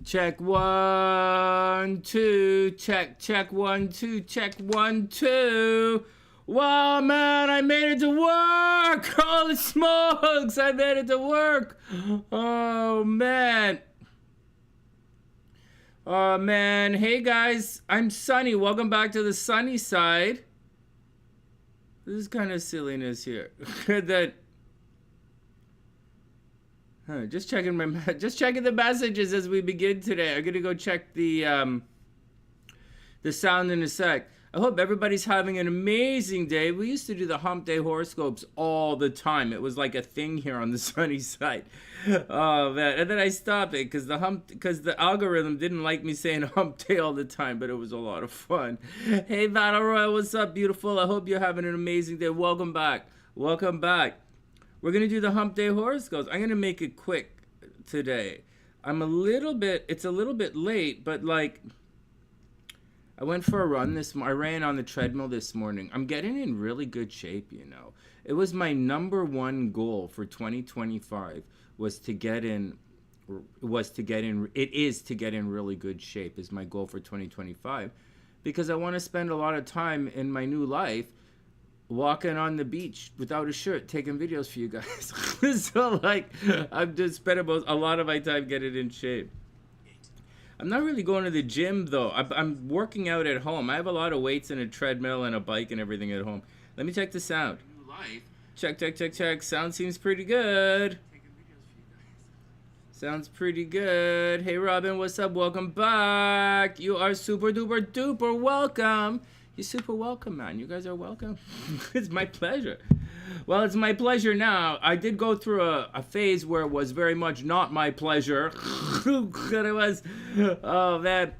Check 1, 2. Check 1, 2. Check 1, 2. Wow, man, I made it to work. Holy smokes, I made it to work. Oh, man. Oh, man. Hey, guys, I'm Sonny. Welcome back to the Sunny Side. This is kind of silliness here. Just checking the messages as we begin today. I'm gonna go check the sound in a sec. I hope everybody's having an amazing day. We used to do the Hump Day horoscopes all the time. It was like a thing here on the Sunny Side. Oh man! And then I stopped it because the algorithm didn't like me saying Hump Day all the time. But it was a lot of fun. Hey Battle Royale, what's up, beautiful? I hope you're having an amazing day. Welcome back. Welcome back. We're going to do the Hump Day horoscopes. I'm going to make it quick today. It's a little bit late, but like, I went for a run I ran on the treadmill this morning. I'm getting in really good shape, you know. It was my number one goal for 2025 it is to get in really good shape is my goal for 2025 because I want to spend a lot of time in my new life walking on the beach without a shirt, taking videos for you guys. So like, I've just spent a lot of my time getting in shape. I'm not really going to the gym though. I'm working out at home. I have a lot of weights and a treadmill and a bike and everything at home. Let me check the sound. Check. Sound seems pretty good. Sounds pretty good. Hey Robin, what's up? Welcome back. You are super duper duper welcome. You're super welcome, man. You guys are welcome. It's my pleasure. Well, it's my pleasure now. I did go through a phase where it was very much not my pleasure. It was, oh man.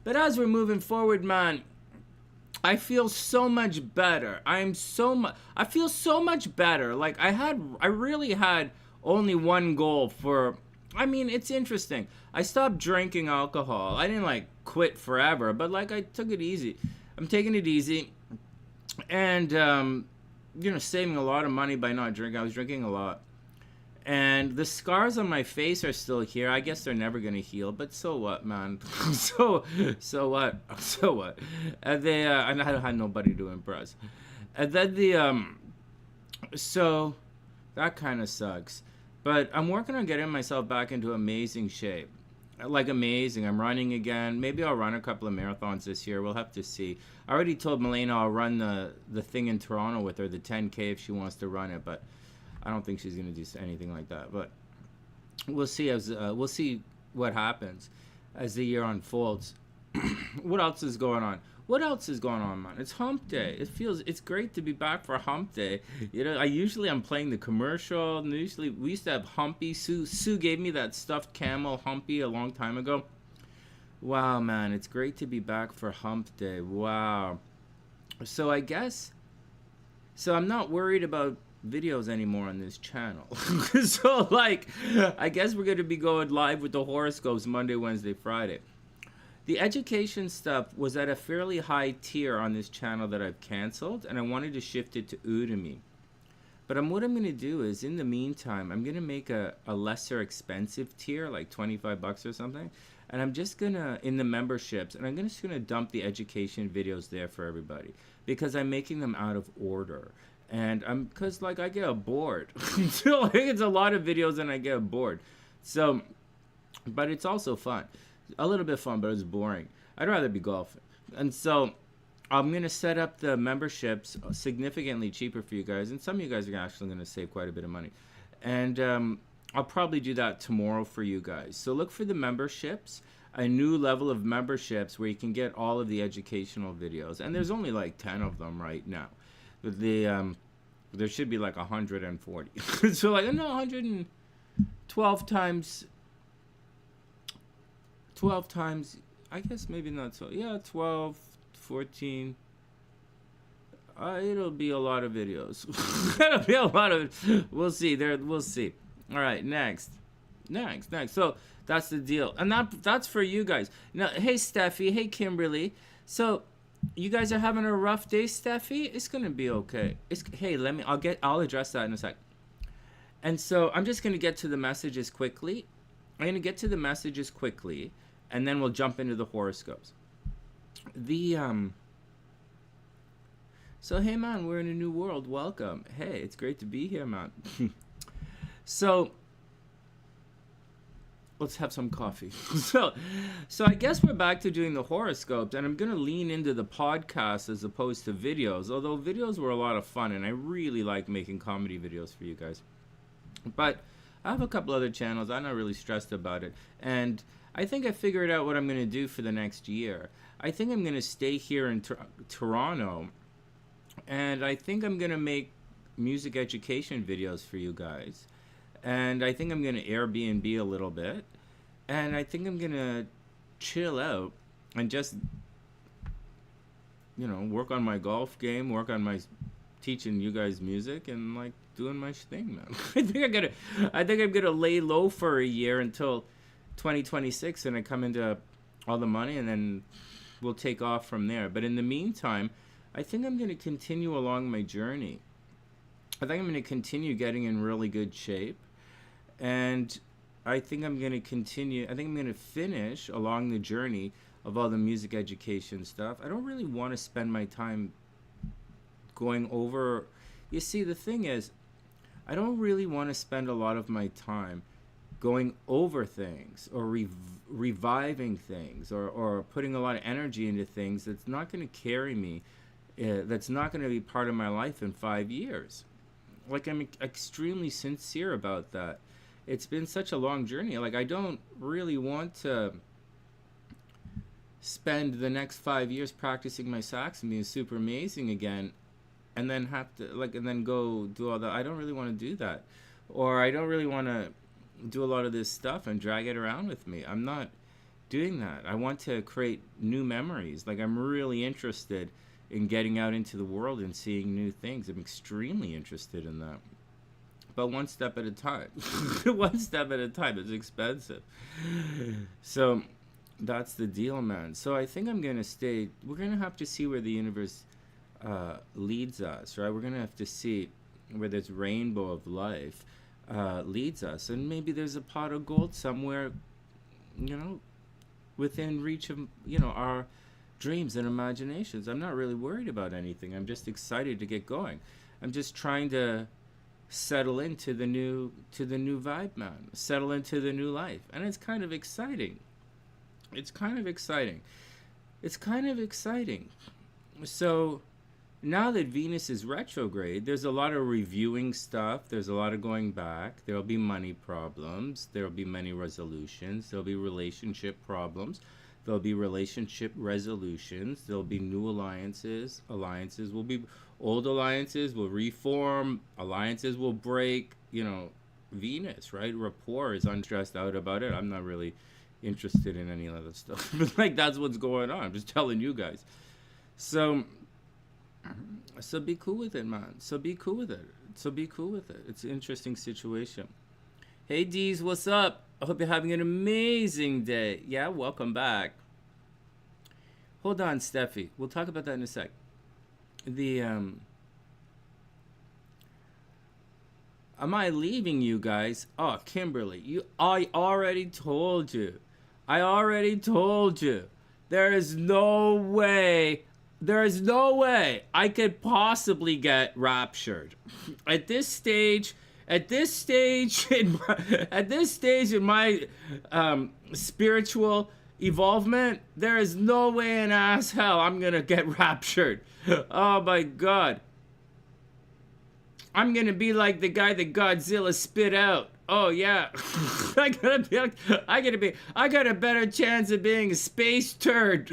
But as we're moving forward, man, I feel so much better. I feel so much better. Like I really had only one goal it's interesting. I stopped drinking alcohol. I didn't like quit forever, but like I took it easy. I'm taking it easy and, saving a lot of money by not drinking. I was drinking a lot. And the scars on my face are still here. I guess they're never going to heal, but so what, man? so what? So what? And I had nobody to impress. And then so that kind of sucks. But I'm working on getting myself back into amazing shape. Like amazing. I'm running again. Maybe I'll run a couple of marathons this year. We'll have to see. I already told Milena I'll run the thing in Toronto with her, the 10K if she wants to run it, but I don't think she's going to do anything like that. But we'll see we'll see what happens as the year unfolds. What else is going on? What else is going on, man? It's Hump Day. It's great to be back for Hump Day. You know, I'm playing the commercial. And usually we used to have Humpy. Sue gave me that stuffed camel Humpy a long time ago. Wow, man, it's great to be back for Hump Day. Wow. So I'm not worried about videos anymore on this channel. So like, I guess we're going to be going live with the horoscopes Monday, Wednesday, Friday. The education stuff was at a fairly high tier on this channel that I've canceled, and I wanted to shift it to Udemy. But what I'm going to do is, in the meantime, I'm going to make a lesser expensive tier, like $25 or something, and I'm just going to, in the memberships, and I'm just going to dump the education videos there for everybody, because I'm making them out of order. And because like I get bored. So like, it's a lot of videos and I get bored. So, but it's also fun. A little bit fun, but it's boring. I'd rather be golfing. And so I'm going to set up the memberships significantly cheaper for you guys. And some of you guys are actually going to save quite a bit of money. And I'll probably do that tomorrow for you guys. So look for the memberships, a new level of memberships where you can get all of the educational videos. And there's only like 10 of them right now. There should be like 140. So like, no, 112 times... 12 times, I guess maybe not so. Yeah, 12, 14. It'll be a lot of videos. It'll be a lot of. We'll see. We'll see. All right, next. So that's the deal, and that's for you guys. Now, hey Steffi, hey Kimberly. So you guys are having a rough day, Steffi. It's gonna be okay. I'll address that in a sec. And so I'm just gonna get to the messages quickly. I'm going to get to the messages quickly, and then we'll jump into the horoscopes. So, hey, man, we're in a new world. Welcome. Hey, it's great to be here, man. So, let's have some coffee. So I guess we're back to doing the horoscopes, and I'm going to lean into the podcast as opposed to videos, although videos were a lot of fun, and I really like making comedy videos for you guys. But I have a couple other channels. I'm not really stressed about it. And I think I figured out what I'm going to do for the next year. I think I'm going to stay here in Toronto, and I think I'm going to make music education videos for you guys. And I think I'm going to Airbnb a little bit. And I think I'm going to chill out and just, work on my golf game, work on my teaching you guys music, and, like, doing my thing, man. I think I'm going to lay low for a year until 2026, and I come into all the money, and then we'll take off from there. But in the meantime, I think I'm going to continue along my journey. I think I'm going to continue getting in really good shape. And I think I'm going to finish along the journey of all the music education stuff. I don't really want to spend my time going over. You see, the thing is, I don't really want to spend a lot of my time going over things or reviving things or putting a lot of energy into things that's not going to carry me, that's not going to be part of my life in 5 years. Like, I'm extremely sincere about that. It's been such a long journey. Like, I don't really want to spend the next 5 years practicing my sax and being super amazing again, and then and then go do all that. I don't really want to do that. Or I don't really want to do a lot of this stuff and drag it around with me. I'm not doing that. I want to create new memories. Like, I'm really interested in getting out into the world and seeing new things. I'm extremely interested in that. But one step at a time. One step at a time. It's expensive. So that's the deal, man. So I think I'm going to stay. We're going to have to see where the universe leads us, right? We're going to have to see where this rainbow of life leads us. And maybe there's a pot of gold somewhere, within reach of, our dreams and imaginations. I'm not really worried about anything. I'm just excited to get going. I'm just trying to settle into the new vibe, man. Settle into the new life. And it's kind of exciting. So now that Venus is retrograde, there's a lot of reviewing stuff. There's a lot of going back. There'll be money problems. There'll be many resolutions. There'll be relationship problems. There'll be relationship resolutions. There'll be new alliances. Alliances will be old alliances will reform. Alliances will break. Venus, right? Rapport is unstressed out about it. I'm not really interested in any other stuff. But, like, that's what's going on. I'm just telling you guys. So be cool with it, man. So be cool with it. It's an interesting situation. Hey, Deez, what's up? I hope you're having an amazing day. Yeah, welcome back. Hold on, Steffi. We'll talk about that in a sec. Am I leaving you guys? Oh, Kimberly, I already told you. There is no way I could possibly get raptured. At this stage in my spiritual evolvement, there is no way in ass hell I'm gonna get raptured. Oh my God. I'm gonna be like the guy that Godzilla spit out. Oh yeah. I got a better chance of being a space turd.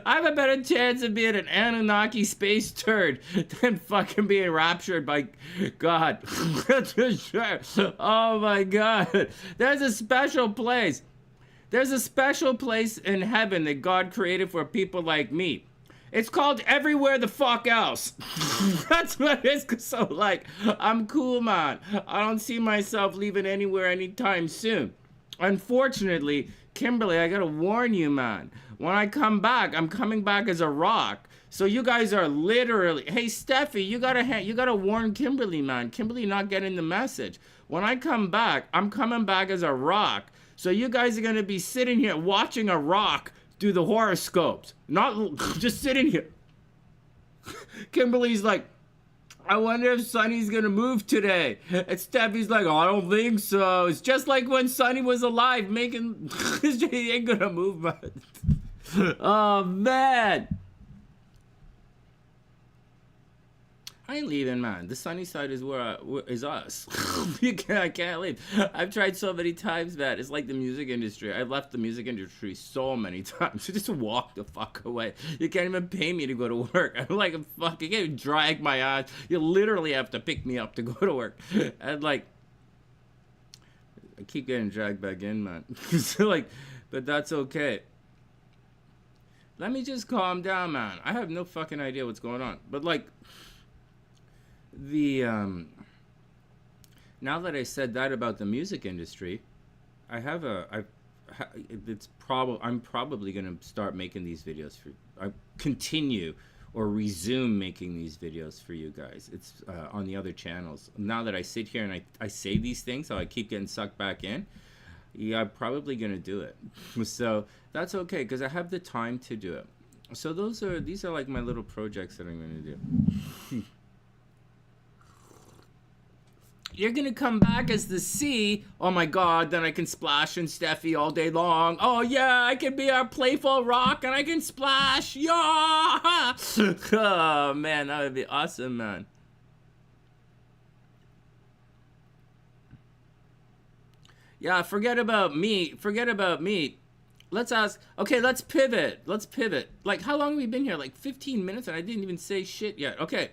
I have a better chance of being an Anunnaki space turd than fucking being raptured by God. Sure. Oh my God. There's a special place in heaven that God created for people like me. It's called everywhere the fuck else. That's what it is. So, like, I'm cool, man. I don't see myself leaving anywhere anytime soon. Unfortunately, Kimberly, I gotta warn you, man. When I come back, I'm coming back as a rock. So you guys are literally... Hey, Steffi, you gotta warn Kimberly, man. Kimberly not getting the message. When I come back, I'm coming back as a rock. So you guys are going to be sitting here watching a rock do the horoscopes. Not just sitting here. Kimberly's like, I wonder if Sonny's gonna move today. And Steffi's like, I don't think so. It's just like when Sonny was alive, making he ain't gonna move much. Oh man. I ain't leaving, man. The sunny side is where is us. I can't leave. I've tried so many times, man. It's like the music industry. I've left the music industry so many times. Just walk the fuck away. You can't even pay me to go to work. I'm like a fucking, you can't even drag my ass. You literally have to pick me up to go to work. And like, I keep getting dragged back in, man. So like, but that's okay. Let me just calm down, man. I have no fucking idea what's going on. But like, now that I said that about the music industry, I'm probably gonna start making these videos I continue or resume making these videos for you guys. It's on the other channels. Now that I sit here and I say these things, so I keep getting sucked back in. Yeah, I'm probably gonna do it. So that's okay because I have the time to do it. So these are like my little projects that I'm gonna do. You're gonna come back as the sea. Oh my god, then I can splash in Steffi all day long. Oh yeah, I can be our playful rock and I can splash. Yeah! Oh man, that would be awesome, man. Yeah, forget about me. Let's ask, okay, let's pivot. Like, how long have we been here? Like 15 minutes and I didn't even say shit yet. Okay.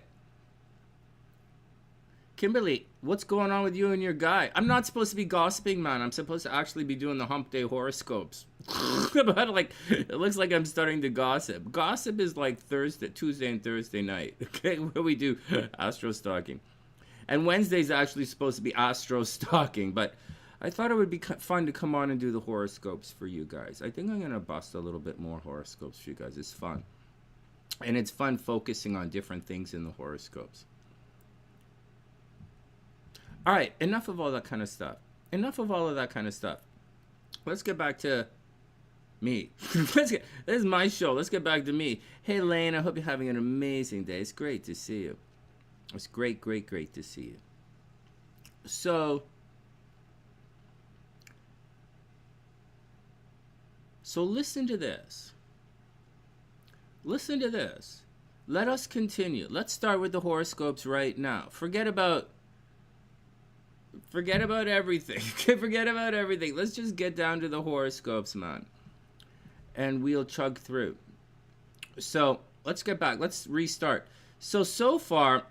Kimberly, what's going on with you and your guy? I'm not supposed to be gossiping, man. I'm supposed to actually be doing the hump day horoscopes. But like, it looks like I'm starting to gossip. Gossip is like Tuesday and Thursday night, okay, where we do astro stalking. And Wednesday's actually supposed to be astro stalking, but I thought it would be fun to come on and do the horoscopes for you guys. I think I'm going to bust a little bit more horoscopes for you guys. It's fun. And it's fun focusing on different things in the horoscopes. All right, enough of all that kind of stuff. Let's get back to me. This is my show. Let's get back to me. Hey, Lane, I hope you're having an amazing day. It's great to see you. It's great to see you. So listen to this. Let us continue. Let's start with the horoscopes right now. Forget about everything. Forget about everything. Let's just get down to the horoscopes, man. And we'll chug through. So let's get back. Let's restart. So far,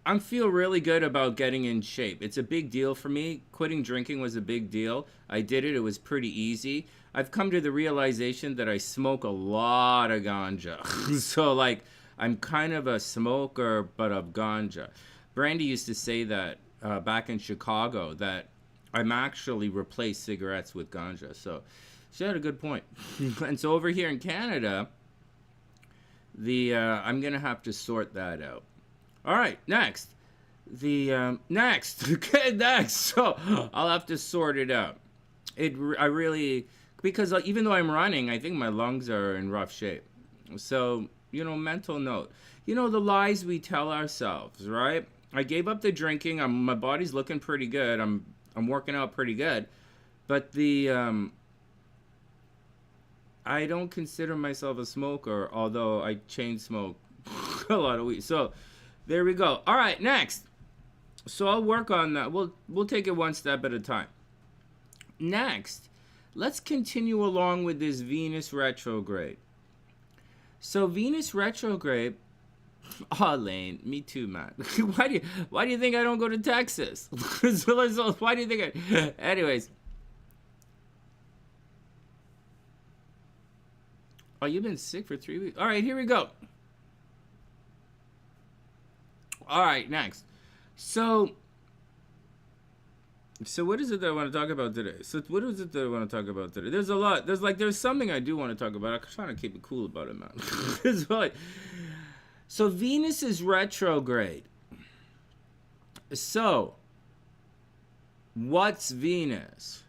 I feel really good about getting in shape. It's a big deal for me. Quitting drinking was a big deal. I did it. It was pretty easy. I've come to the realization that I smoke a lot of ganja. So like, I'm kind of a smoker, but of ganja. Brandy used to say that back in Chicago, that I'm actually replaced cigarettes with ganja. So she had a good point. And so over here in Canada, I'm gonna have to sort that out. All right, next. Next. So I'll have to sort it out. Because even though I'm running, I think my lungs are in rough shape. So, mental note. The lies we tell ourselves, right? I gave up the drinking. My body's looking pretty good. I'm working out pretty good. But I don't consider myself a smoker, although I chain smoke a lot of weed. So there we go. All right, next. So I'll work on that. We'll take it one step at a time. Next, let's continue along with this Venus retrograde. So Venus retrograde. Oh, Lane, me too, man. Why do you think I don't go to Texas? Why do you think Anyways. Oh, you've been sick for 3 weeks. All right, here we go. All right, next. So what is it that I want to talk about today? There's a lot. There's something I do want to talk about. I'm trying to keep it cool about it, man. So Venus is retrograde. So what's Venus?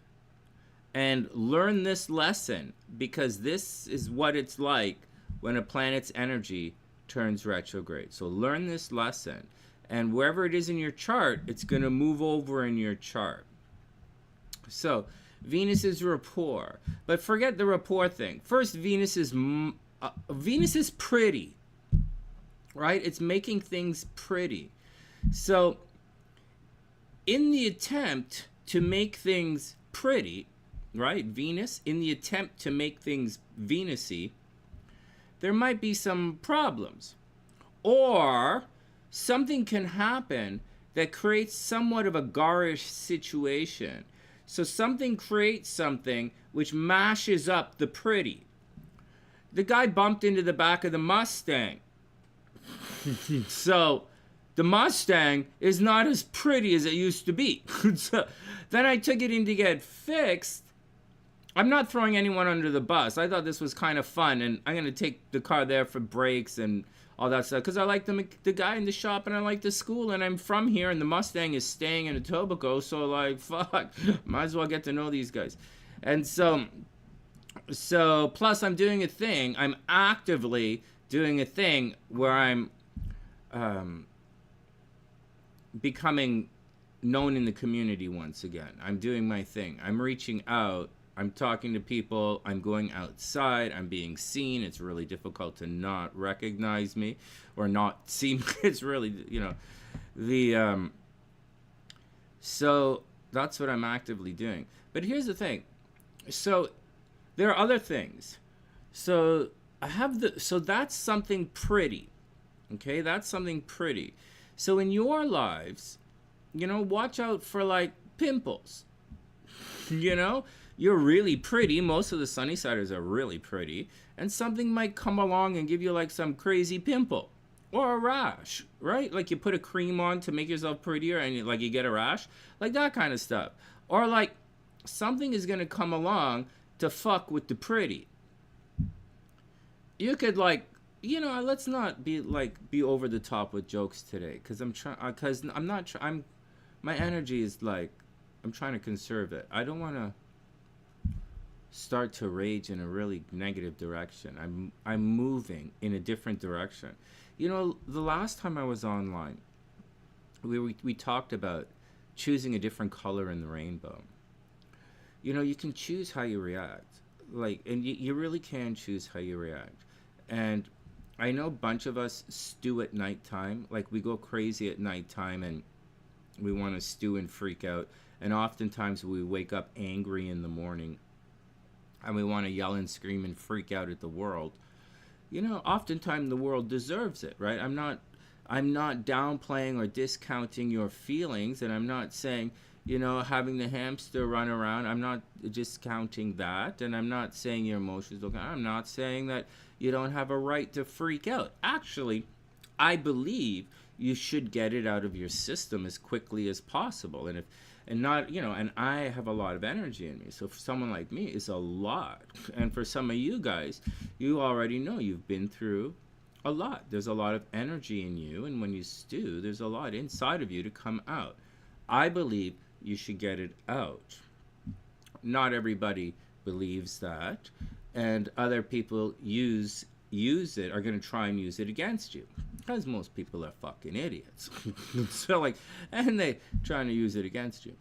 And learn this lesson, because this is what it's like when a planet's energy turns retrograde. So learn this lesson. And wherever it is in your chart, it's going to move over in your chart. So Venus is rapport. But forget the rapport thing. First, Venus is pretty. Right? It's making things pretty. So in the attempt to make things pretty, right? Venus, in the attempt to make things Venus-y, there might be some problems. Or something can happen that creates somewhat of a garish situation. So something creates something which mashes up the pretty. The guy bumped into the back of the Mustang. So the Mustang is not as pretty as it used to be. So then I took it in to get fixed. I'm not throwing anyone under the bus. I thought this was kind of fun, and I'm going to take the car there for brakes and all that stuff, because I like the guy in the shop, and I like the school, and I'm from here, and the Mustang is staying in Etobicoke, so like, fuck, might as well get to know these guys. And so plus I'm doing a thing, I'm actively doing a thing where I'm becoming known in the community once again. I'm doing my thing. I'm reaching out. I'm talking to people. I'm going outside. I'm being seen. It's really difficult to not recognize me or not see me. It's really, so that's what I'm actively doing. But here's the thing. So there are other things. So that's something pretty. Okay, that's something pretty. So in your lives, watch out for like pimples. You're really pretty. Most of the SunnySiders are really pretty. And something might come along and give you like some crazy pimple or a rash, right? Like you put a cream on to make yourself prettier and you get a rash, like that kind of stuff. Or like something is going to come along to fuck with the pretty. You could let's not be over the top with jokes today, because my energy is like, I'm trying to conserve it. I don't want to start to rage in a really negative direction. I'm moving in a different direction. The last time I was online, we talked about choosing a different color in the rainbow. You can choose how you react, and you really can choose how you react. And I know a bunch of us stew at nighttime, we go crazy at nighttime and we want to stew and freak out. And oftentimes we wake up angry in the morning and we want to yell and scream and freak out at the world. Oftentimes the world deserves it, right? I'm not downplaying or discounting your feelings, and I'm not saying, having the hamster run around, I'm not discounting that, and I'm not saying your emotions don't count. I'm not saying that you don't have a right to freak out. Actually, I believe you should get it out of your system as quickly as possible. And I have a lot of energy in me. So for someone like me, it's a lot. And for some of you guys, you already know you've been through a lot. There's a lot of energy in you. And when you stew, there's a lot inside of you to come out. I believe you should get it out. Not everybody believes that. And other people use it, are going to try and use it against you. Because most people are fucking idiots. So and they trying to use it against you.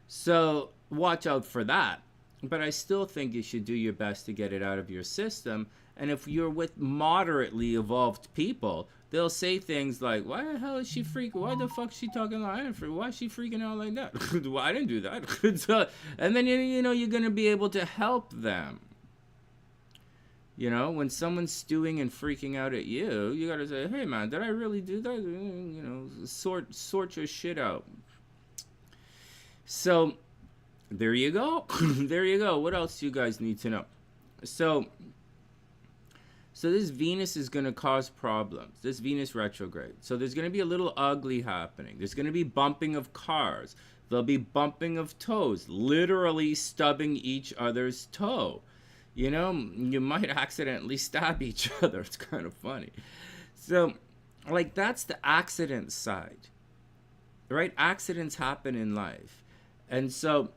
So watch out for that. But I still think you should do your best to get it out of your system. And if you're with moderately evolved people, they'll say things like, why the hell is she freaking? Why the fuck is she talking like that? Why is she freaking out like that? Well, I didn't do that. So, and then, you're going to be able to help them. When someone's stewing and freaking out at you, you got to say, hey, man, did I really do that? Sort your shit out. So, there you go. There you go. What else do you guys need to know? So this Venus is going to cause problems. This Venus retrograde. So there's going to be a little ugly happening. There's going to be bumping of cars. There'll be bumping of toes. Literally stubbing each other's toe. You might accidentally stab each other. It's kind of funny. So, that's the accident side. Right? Accidents happen in life. And so,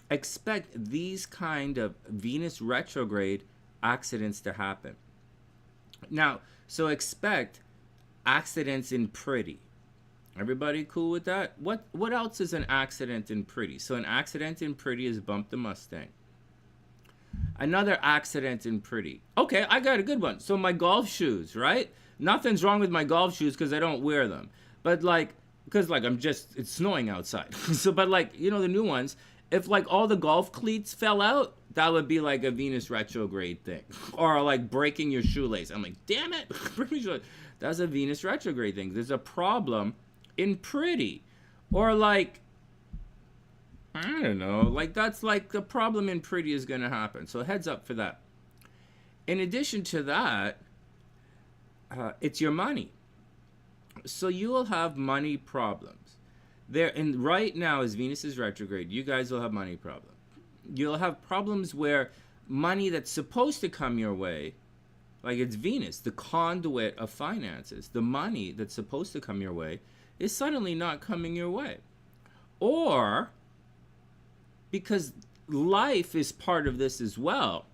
expect these kind of Venus retrograde accidents to happen. Now, so expect accidents in pretty. Everybody cool with that? What else is an accident in pretty? So an accident in pretty is bump the Mustang. Another accident in pretty. Okay, I got a good one. So my golf shoes, right? Nothing's wrong with my golf shoes because I don't wear them. But like, because like it's snowing outside. So, but like, you know, the new ones, if like all the golf cleats fell out, that would be like a Venus retrograde thing. Or like breaking your shoelace. I'm like, damn it, break my shoelace. That's a Venus retrograde thing. There's a problem in pretty. Or like, I don't know, like that's like the problem in pretty is going to happen. So heads up for that. In addition to that, it's your money. So you will have money problems. Right now, as Venus is retrograde, you guys will have money problems. You'll have problems where money that's supposed to come your way, like it's Venus, the conduit of finances, the money that's supposed to come your way is suddenly not coming your way. Or because life is part of this as well,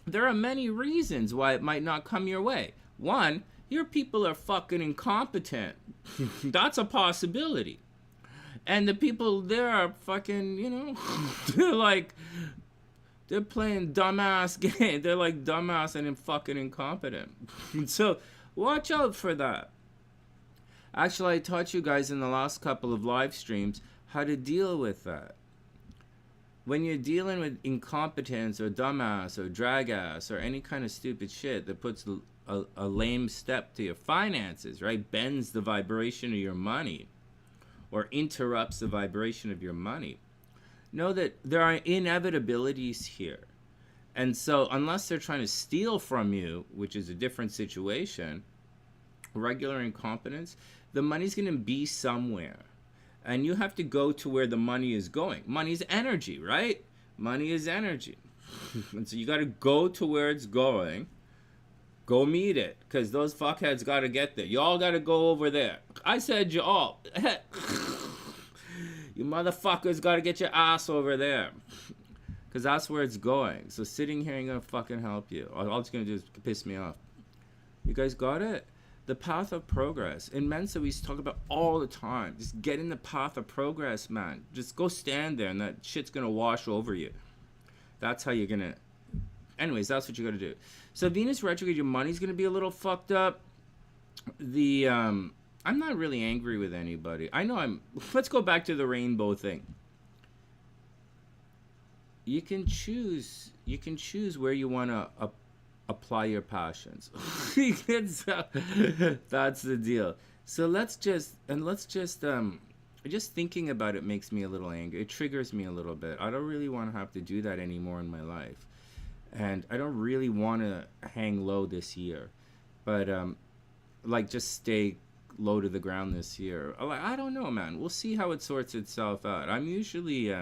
there are many reasons why it might not come your way. One, your people are fucking incompetent. That's a possibility. And the people there are fucking, you know, they're playing dumbass game. They're like dumbass and fucking incompetent. So watch out for that. Actually, I taught you guys in the last couple of live streams how to deal with that. When you're dealing with incompetence or dumbass or drag-ass or any kind of stupid shit that puts a lame step to your finances, right? Bends the vibration of your money or interrupts the vibration of your money. Know that there are inevitabilities here. And so unless they're trying to steal from you, which is a different situation, regular incompetence, the money's going to be somewhere. And you have to go to where the money is going. Money's energy, right? Money is energy. And so you got to go to where it's going. Go meet it. Because those fuckheads got to get there. Y'all got to go over there. I said y'all. You motherfuckers got to get your ass over there. Because that's where it's going. So sitting here ain't going to fucking help you. All it's going to do is piss me off. You guys got it? The path of progress. In Mensa, we talk about all the time. Just get in the path of progress, man. Just go stand there and that shit's going to wash over you. That's how you're going to... Anyways, that's what you got to do. So Venus retrograde, your money's going to be a little fucked up. I'm not really angry with anybody. I know let's go back to the rainbow thing. You can choose where you want to apply your passions. That's the deal. So just thinking about it makes me a little angry. It triggers me a little bit. I don't really want to have to do that anymore in my life. And I don't really want to hang low this year. But just stay low to the ground this year. I don't know, man. We'll see how it sorts itself out. I'm usually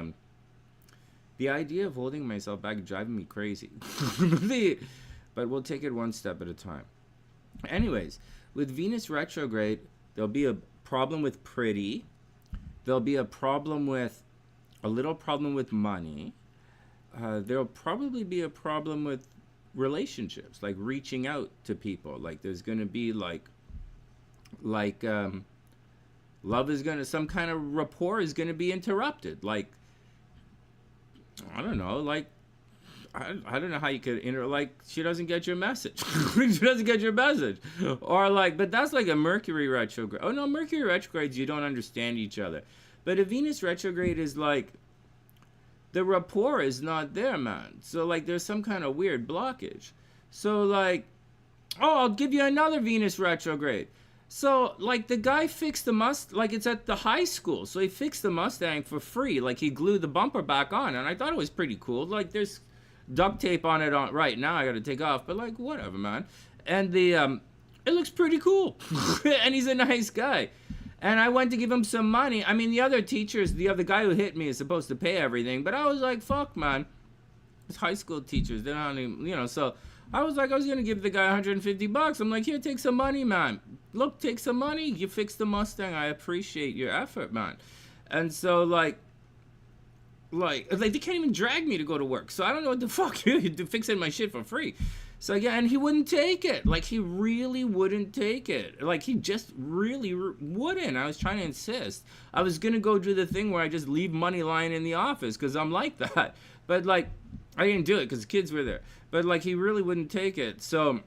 the idea of holding myself back is driving me crazy. But we'll take it one step at a time. Anyways, with Venus retrograde, there'll be a problem with pretty. There'll be a little problem with money. There'll probably be a problem with relationships, like reaching out to people. Like there's going to be love is going to, some kind of rapport is going to be interrupted. Like, I don't know, I don't know how you could she doesn't get your message. She doesn't get your message. Or but that's like a Mercury retrograde. Oh no, Mercury retrogrades, you don't understand each other. But a Venus retrograde is the rapport is not there, man. So there's some kind of weird blockage. So I'll give you another Venus retrograde. So the guy fixed the Mustang, it's at the high school. So he fixed the Mustang for free. He glued the bumper back on. And I thought it was pretty cool. There's duct tape on it right now. I got to take off, but whatever, man. And it looks pretty cool. And he's a nice guy. And I went to give him some money. I mean, the other guy who hit me is supposed to pay everything, but I was like, fuck, man. It's high school teachers. They're not even, so I was going to give the guy $150. I'm like, here, take some money, man. Look, take some money. You fixed the Mustang. I appreciate your effort, man. And so Like they can't even drag me to go to work. So I don't know what the fuck you're fixing my shit for free. So yeah, and he wouldn't take it. Like he really wouldn't take it. Like he just really wouldn't. I was trying to insist. I was gonna go do the thing where I just leave money lying in the office because I'm like that. But like I didn't do it because the kids were there. But like he really wouldn't take it. So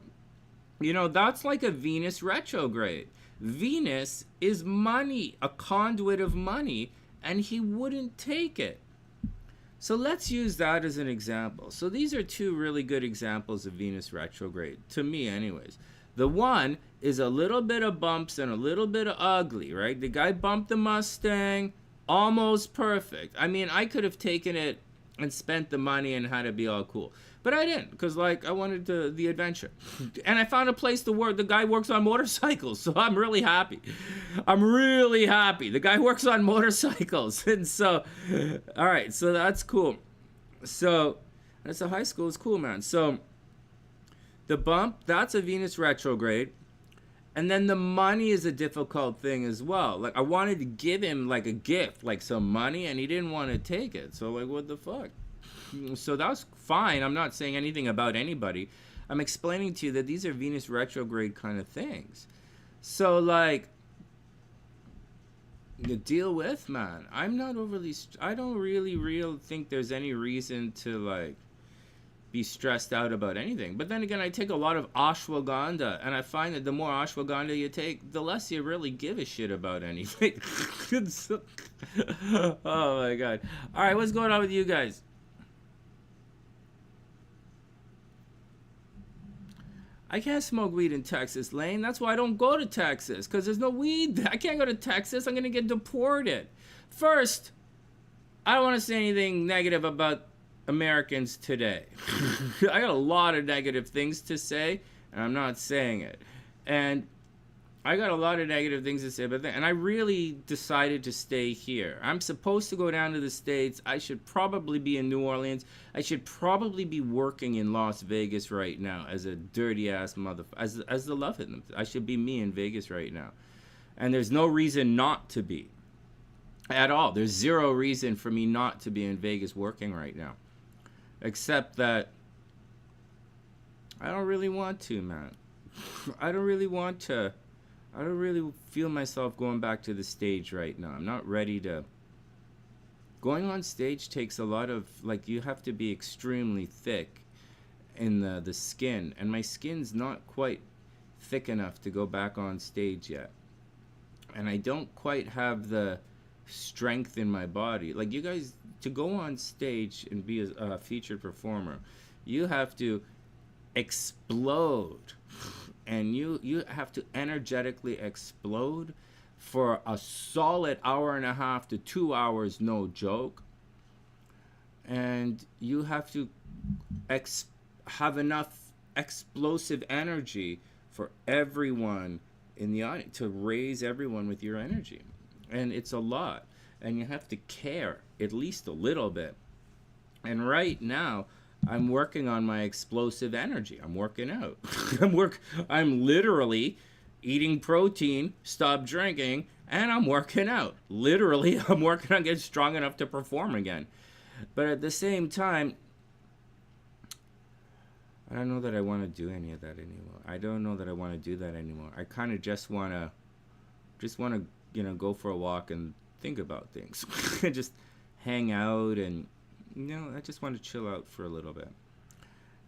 you know, that's like a Venus retrograde. Venus is money, a conduit of money, and he wouldn't take it. So let's use that as an example. So these are two really good examples of Venus retrograde, to me anyways. The one is a little bit of bumps and a little bit of ugly, right? The guy bumped the Mustang, almost perfect. I mean, I could have taken it and spent the money and had it be all cool. But I didn't, because like I wanted the adventure. And I found a place to work. The guy works on motorcycles, so I'm really happy. I'm really happy. The guy works on motorcycles. And so, all right, so that's cool. So, that's a high school. It's cool, man. So, the bump, that's a Venus retrograde. And then the money is a difficult thing as well. Like, I wanted to give him like a gift, like some money, and he didn't want to take it. So, like, what the fuck? So that's fine. I'm not saying anything about anybody. I'm explaining to you that these are Venus retrograde kind of things. So like, you deal with, man. I'm not overly, I don't really think there's any reason to like be stressed out about anything. But then again, I take a lot of ashwagandha, and I find that the more ashwagandha you take, the less you really give a shit about anything. Oh my God. All right, what's going on with you guys? I can't smoke weed in Texas, Lane. That's why I don't go to Texas, because there's no weed. I can't go to Texas. I'm going to get deported. First, I don't want to say anything negative about Americans today. I got a lot of negative things to say, and I'm not saying it. And I got a lot of negative things to say about that, and I really decided to stay here. I'm supposed to go down to the States. I should probably be in New Orleans. I should probably be working in Las Vegas right now as a dirty-ass motherfucker, as the love hitting them. I should be me in Vegas right now. And there's no reason not to be at all. There's zero reason for me not to be in Vegas working right now. Except that I don't really want to, man. I don't really want to. I don't really feel myself going back to the stage right now. I'm not ready to. Going on stage takes a lot of, like, you have to be extremely thick in the skin. And my skin's not quite thick enough to go back on stage yet. And I don't quite have the strength in my body. Like, you guys, to go on stage and be a featured performer, you have to explode. And you have to energetically explode for a solid hour and a half to 2 hours, no joke. And you have to have enough explosive energy for everyone in the audience, to raise everyone with your energy. And it's a lot. And you have to care at least a little bit. And right now, I'm working on my explosive energy. I'm working out. I'm literally eating protein, stop drinking, and I'm working out. Literally, I'm working on getting strong enough to perform again. But at the same time, I don't know that I want to do any of that anymore. I don't know that I want to do that anymore. I kind of just want to, go for a walk and think about things. Just hang out and, I just want to chill out for a little bit.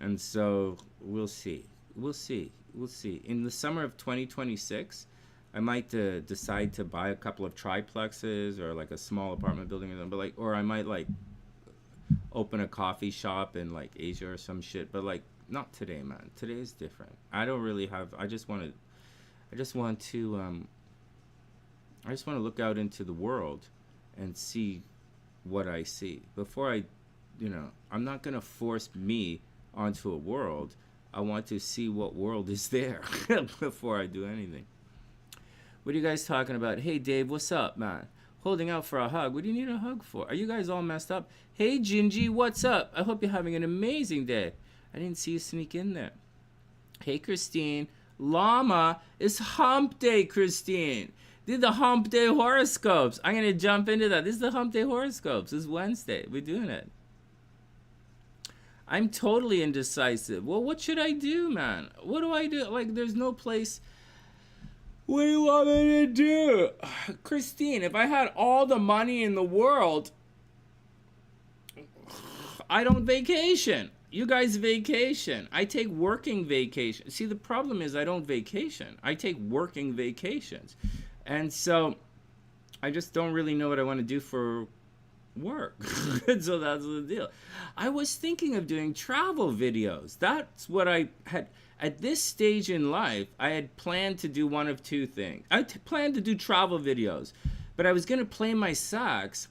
And so we'll see. In the summer of 2026, I might decide to buy a couple of triplexes or like a small apartment building, or I might like open a coffee shop in like Asia or some shit. But like, not today, man. Today is different. I don't really have. I just want to look out into the world and see what I see before I. I'm not going to force me onto a world. I want to see what world is there before I do anything. What are you guys talking about? Hey, Dave, what's up, man? Holding out for a hug. What do you need a hug for? Are you guys all messed up? Hey, Gingie, what's up? I hope you're having an amazing day. I didn't see you sneak in there. Hey, Christine. Llama, it's hump day, Christine. Did the Hump Day horoscopes. I'm going to jump into that. This is the Hump Day horoscopes. This is Wednesday. We're doing it. I'm totally indecisive. Well, what should I do, man? What do I do? Like, there's no place. What do you want me to do? Christine, if I had all the money in the world, I don't vacation. You guys vacation. I take working vacation. See, the problem is I don't vacation. I take working vacations. And so I just don't really know what I want to do for work. So that's the deal. I was thinking of doing travel videos. That's what I had. At this stage in life, I had planned to do one of two things. I planned to do travel videos, but I was going to play my sax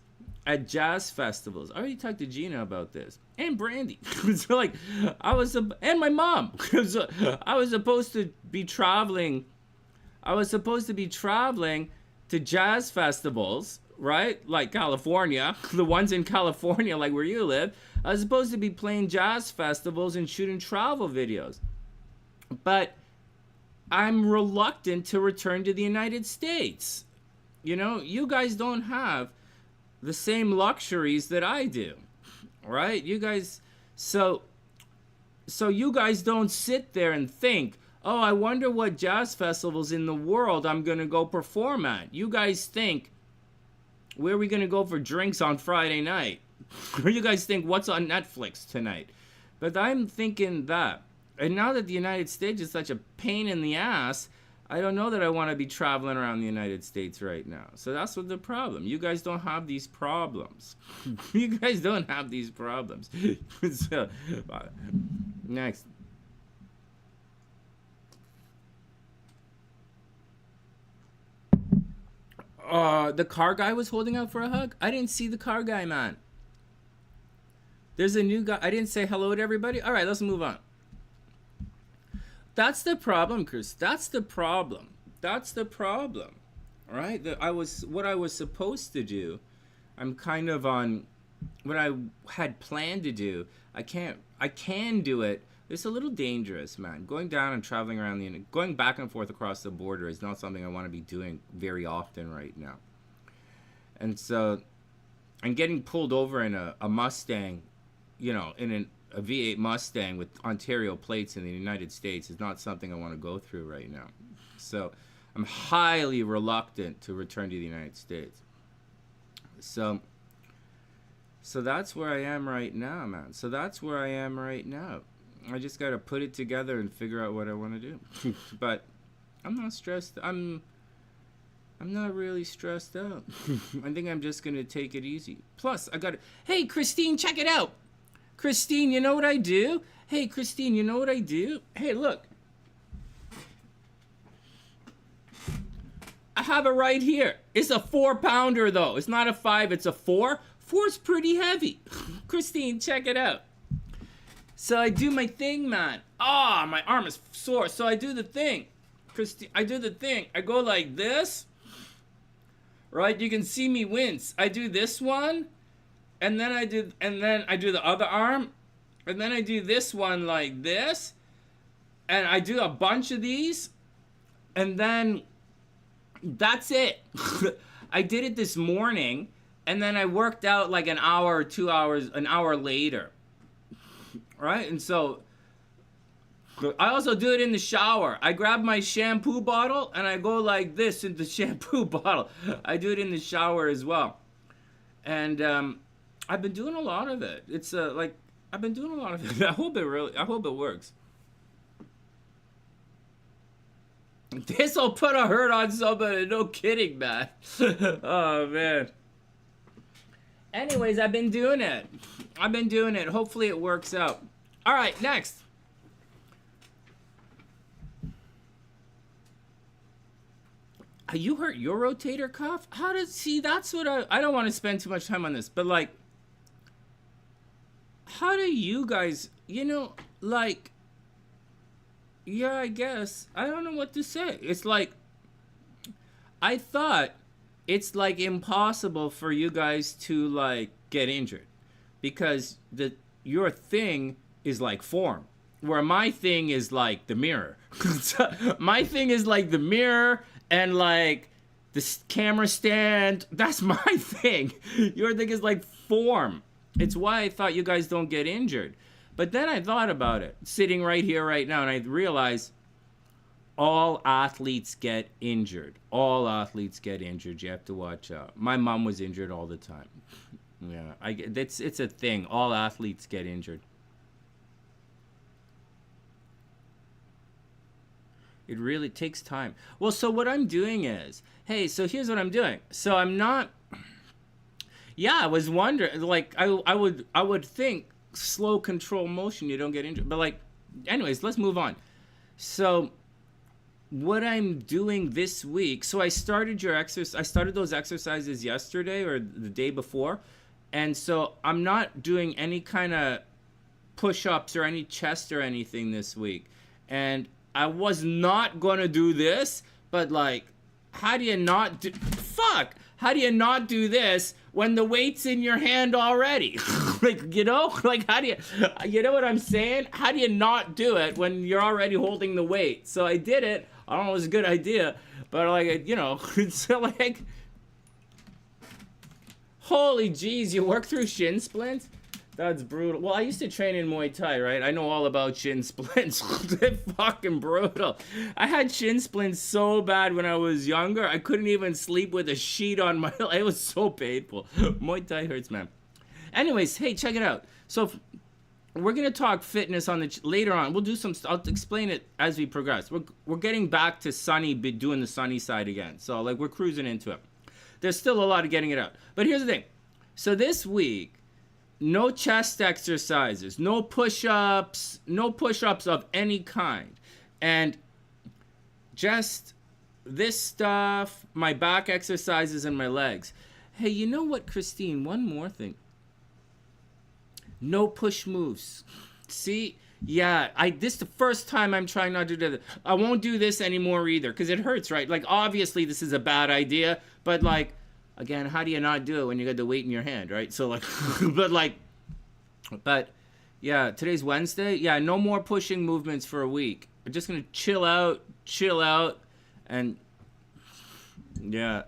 at jazz festivals. I already talked to Gina about this. And Brandy. So like, and my mom. So I was supposed to be traveling. I was supposed to be traveling to jazz festivals, right? Like California, the ones in California, like where you live. I was supposed to be playing jazz festivals and shooting travel videos. But I'm reluctant to return to the United States. You know, you guys don't have the same luxuries that I do, right? You guys, so you guys don't sit there and think, oh, I wonder what jazz festivals in the world I'm going to go perform at. You guys think, where are we going to go for drinks on Friday night? Or you guys think, what's on Netflix tonight? But I'm thinking that. And now that the United States is such a pain in the ass, I don't know that I want to be traveling around the United States right now. So that's what the problem. You guys don't have these problems. You guys don't have these problems. So, next. The car guy was holding out for a hug? I didn't see the car guy, man. There's a new guy. I didn't say hello to everybody. All right, let's move on. That's the problem, Chris. That's the problem. That's the problem. All right? What I was supposed to do, I'm kind of on what I had planned to do. I can do it. It's a little dangerous, man. Going down and traveling around going back and forth across the border is not something I want to be doing very often right now. And so I'm getting pulled over in a Mustang, you know, in a V8 Mustang with Ontario plates in the United States is not something I want to go through right now. So I'm highly reluctant to return to the United States. So that's where I am right now, man. So that's where I am right now. I just got to put it together and figure out what I want to do. But I'm not stressed. I'm not really stressed out. I think I'm just going to take it easy. Plus, hey, Christine, check it out. Christine, you know what I do? Hey, Christine, you know what I do? Hey, look. I have it right here. It's a 4-pounder, though. It's not a 5, it's a 4. 4's pretty heavy. Christine, check it out. So I do my thing, man. My arm is sore. So I do the thing. Christine, I do the thing. I go like this. Right? You can see me wince. I do this one. And then I do the other arm, and then I do this one like this, and I do a bunch of these, and then that's it. I did it this morning, and then I worked out like an hour or 2 hours, an hour later, right? And so I also do it in the shower. I grab my shampoo bottle, and I go like this in the shampoo bottle. I do it in the shower as well, and I've been doing a lot of it. It's I've been doing a lot of it. I hope it works. This'll put a hurt on somebody. No kidding, man. Oh, man. Anyways, I've been doing it. Hopefully it works out. All right, next. You hurt your rotator cuff? That's what I don't want to spend too much time on this, but like, how do you guys, like, yeah, I guess. I don't know what to say. It's like, I thought it's like impossible for you guys to like get injured because your thing is like form, where my thing is like the mirror. My thing is like the mirror and like This camera stand, that's my thing. Your thing is like form. It's why I thought you guys don't get injured. But then I thought about it, sitting right here right now, and I realized all athletes get injured. All athletes get injured. You have to watch out. My mom was injured all the time. Yeah, it's a thing. All athletes get injured. It really takes time. Well, so what I'm doing is, hey, so here's what I'm doing. So I'm not. Yeah, I was wondering. Like I would think slow control motion, you don't get injured. But like, anyways, let's move on. So what I'm doing this week, so I started those exercises yesterday or the day before, and so I'm not doing any kind of push-ups or any chest or anything this week. And I was not gonna do this, but like, how do you not do this when the weight's in your hand already? Like, you know, like how do you know what I'm saying? How do you not do it when you're already holding the weight? So I did it. I don't know, it was a good idea, but like, you know, it's like, holy jeez, you work through shin splints? That's brutal. Well, I used to train in Muay Thai, right? I know all about shin splints. They're fucking brutal. I had shin splints so bad when I was younger, I couldn't even sleep with a sheet on my... It was so painful. Muay Thai hurts, man. Anyways, hey, check it out. So we're going to talk fitness on later on. We'll do some... I'll explain it as we progress. We're getting back to Sonny doing the SunnySide again. So, like, we're cruising into it. There's still a lot of getting it out. But here's the thing. So this week... No chest exercises, no push-ups of any kind. And just this stuff, my back exercises and my legs. Hey, you know what, Christine? One more thing. No push moves. See? Yeah, this is the first time I'm trying not to do that. I won't do this anymore either, because it hurts, right? Like, obviously, this is a bad idea, but, like, again, how do you not do it when you got the weight in your hand, right? So, like, but, yeah, today's Wednesday. Yeah, no more pushing movements for a week. We're just going to chill out, and, yeah.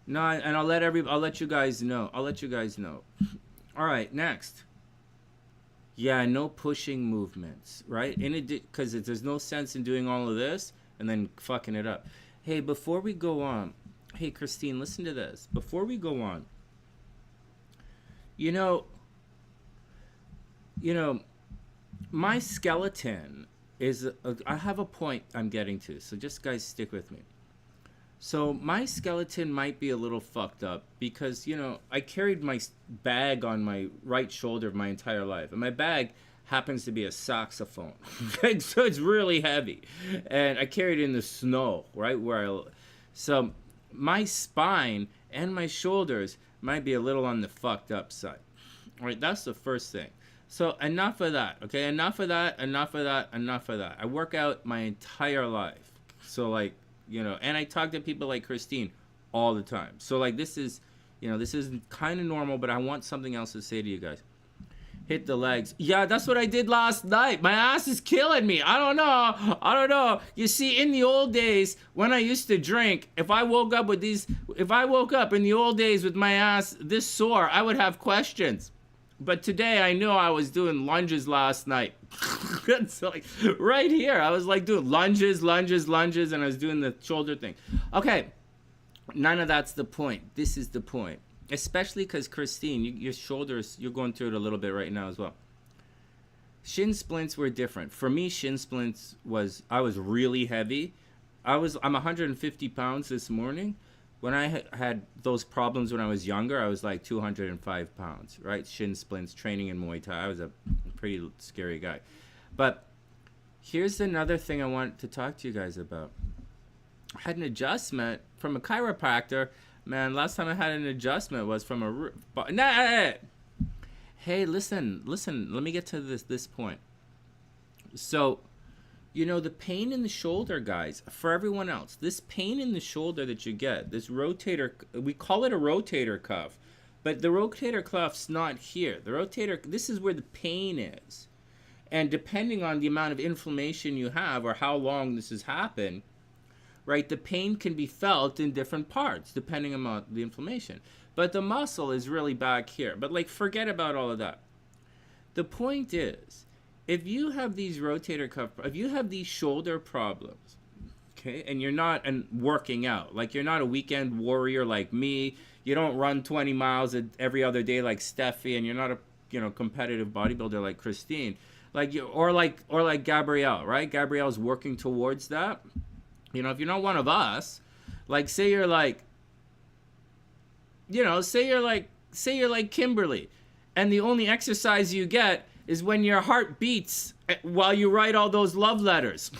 No, and I'll let you guys know. All right, next. Yeah, no pushing movements, right? Because there's no sense in doing all of this and then fucking it up. Hey, before we go on, hey, Christine, listen to this. Before we go on, you know, my skeleton is, I have a point I'm getting to, so just guys stick with me. So my skeleton might be a little fucked up because, I carried my bag on my right shoulder my entire life. And my bag happens to be a saxophone. So it's really heavy. And I carried it in the snow, right? So my spine and my shoulders might be a little on the fucked up side. All right, that's the first thing. So enough of that, okay? Enough of that. I work out my entire life. So, like, and I talk to people like Christine all the time. So, like, this is kind of normal, but I want something else to say to you guys. Hit the legs. Yeah, that's what I did last night. My ass is killing me. I don't know. You see, in the old days, when I used to drink, if I woke up in the old days with my ass this sore, I would have questions. But today, I knew I was doing lunges last night. So, like, right here, I was, like, doing lunges, and I was doing the shoulder thing. Okay, none of that's the point. This is the point. Especially because, Christine, your shoulders, you're going through it a little bit right now as well. Shin splints were different. For me, shin splints I was really heavy. I'm 150 pounds this morning. When I had those problems when I was younger, I was like 205 pounds, right? Shin splints, training in Muay Thai. I was a pretty scary guy. But here's another thing I want to talk to you guys about. I had an adjustment from a chiropractor. Man, last time I had an adjustment was from Hey, listen. Let me get to this point. So, the pain in the shoulder, guys, for everyone else, this pain in the shoulder that you get, this rotator, we call it a rotator cuff, but the rotator cuff's not here. This is where the pain is. And depending on the amount of inflammation you have or how long this has happened, right? The pain can be felt in different parts depending on the inflammation. But the muscle is really back here. But like, forget about all of that. The point is, if you have these rotator cuff, if you have these shoulder problems, okay, and you're not working out, like you're not a weekend warrior like me, you don't run 20 miles every other day like Steffi, and you're not a competitive bodybuilder like Christine, like you, or like Gabrielle, right? Gabrielle's working towards that. If you're not one of us, like say you're like Kimberly, and the only exercise you get is when your heart beats while you write all those love letters.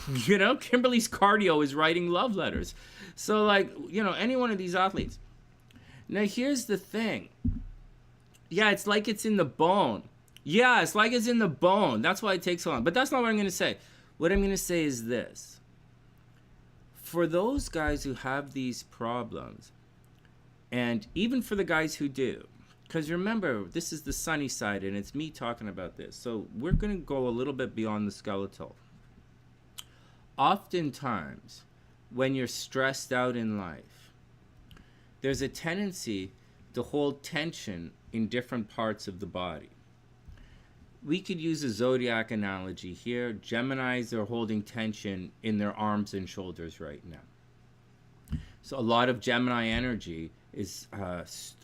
Kimberly's cardio is writing love letters. So like, any one of these athletes. Now here's the thing. Yeah, it's like it's in the bone. Yeah, it's like it's in the bone. That's why it takes so long. But that's not what I'm going to say. What I'm going to say is this. For those guys who have these problems, and even for the guys who do, because remember, this is the sunny side, and it's me talking about this. So we're going to go a little bit beyond the skeletal. Oftentimes, when you're stressed out in life, there's a tendency to hold tension in different parts of the body. We could use a zodiac analogy here. Geminis are holding tension in their arms and shoulders right now. So a lot of Gemini energy is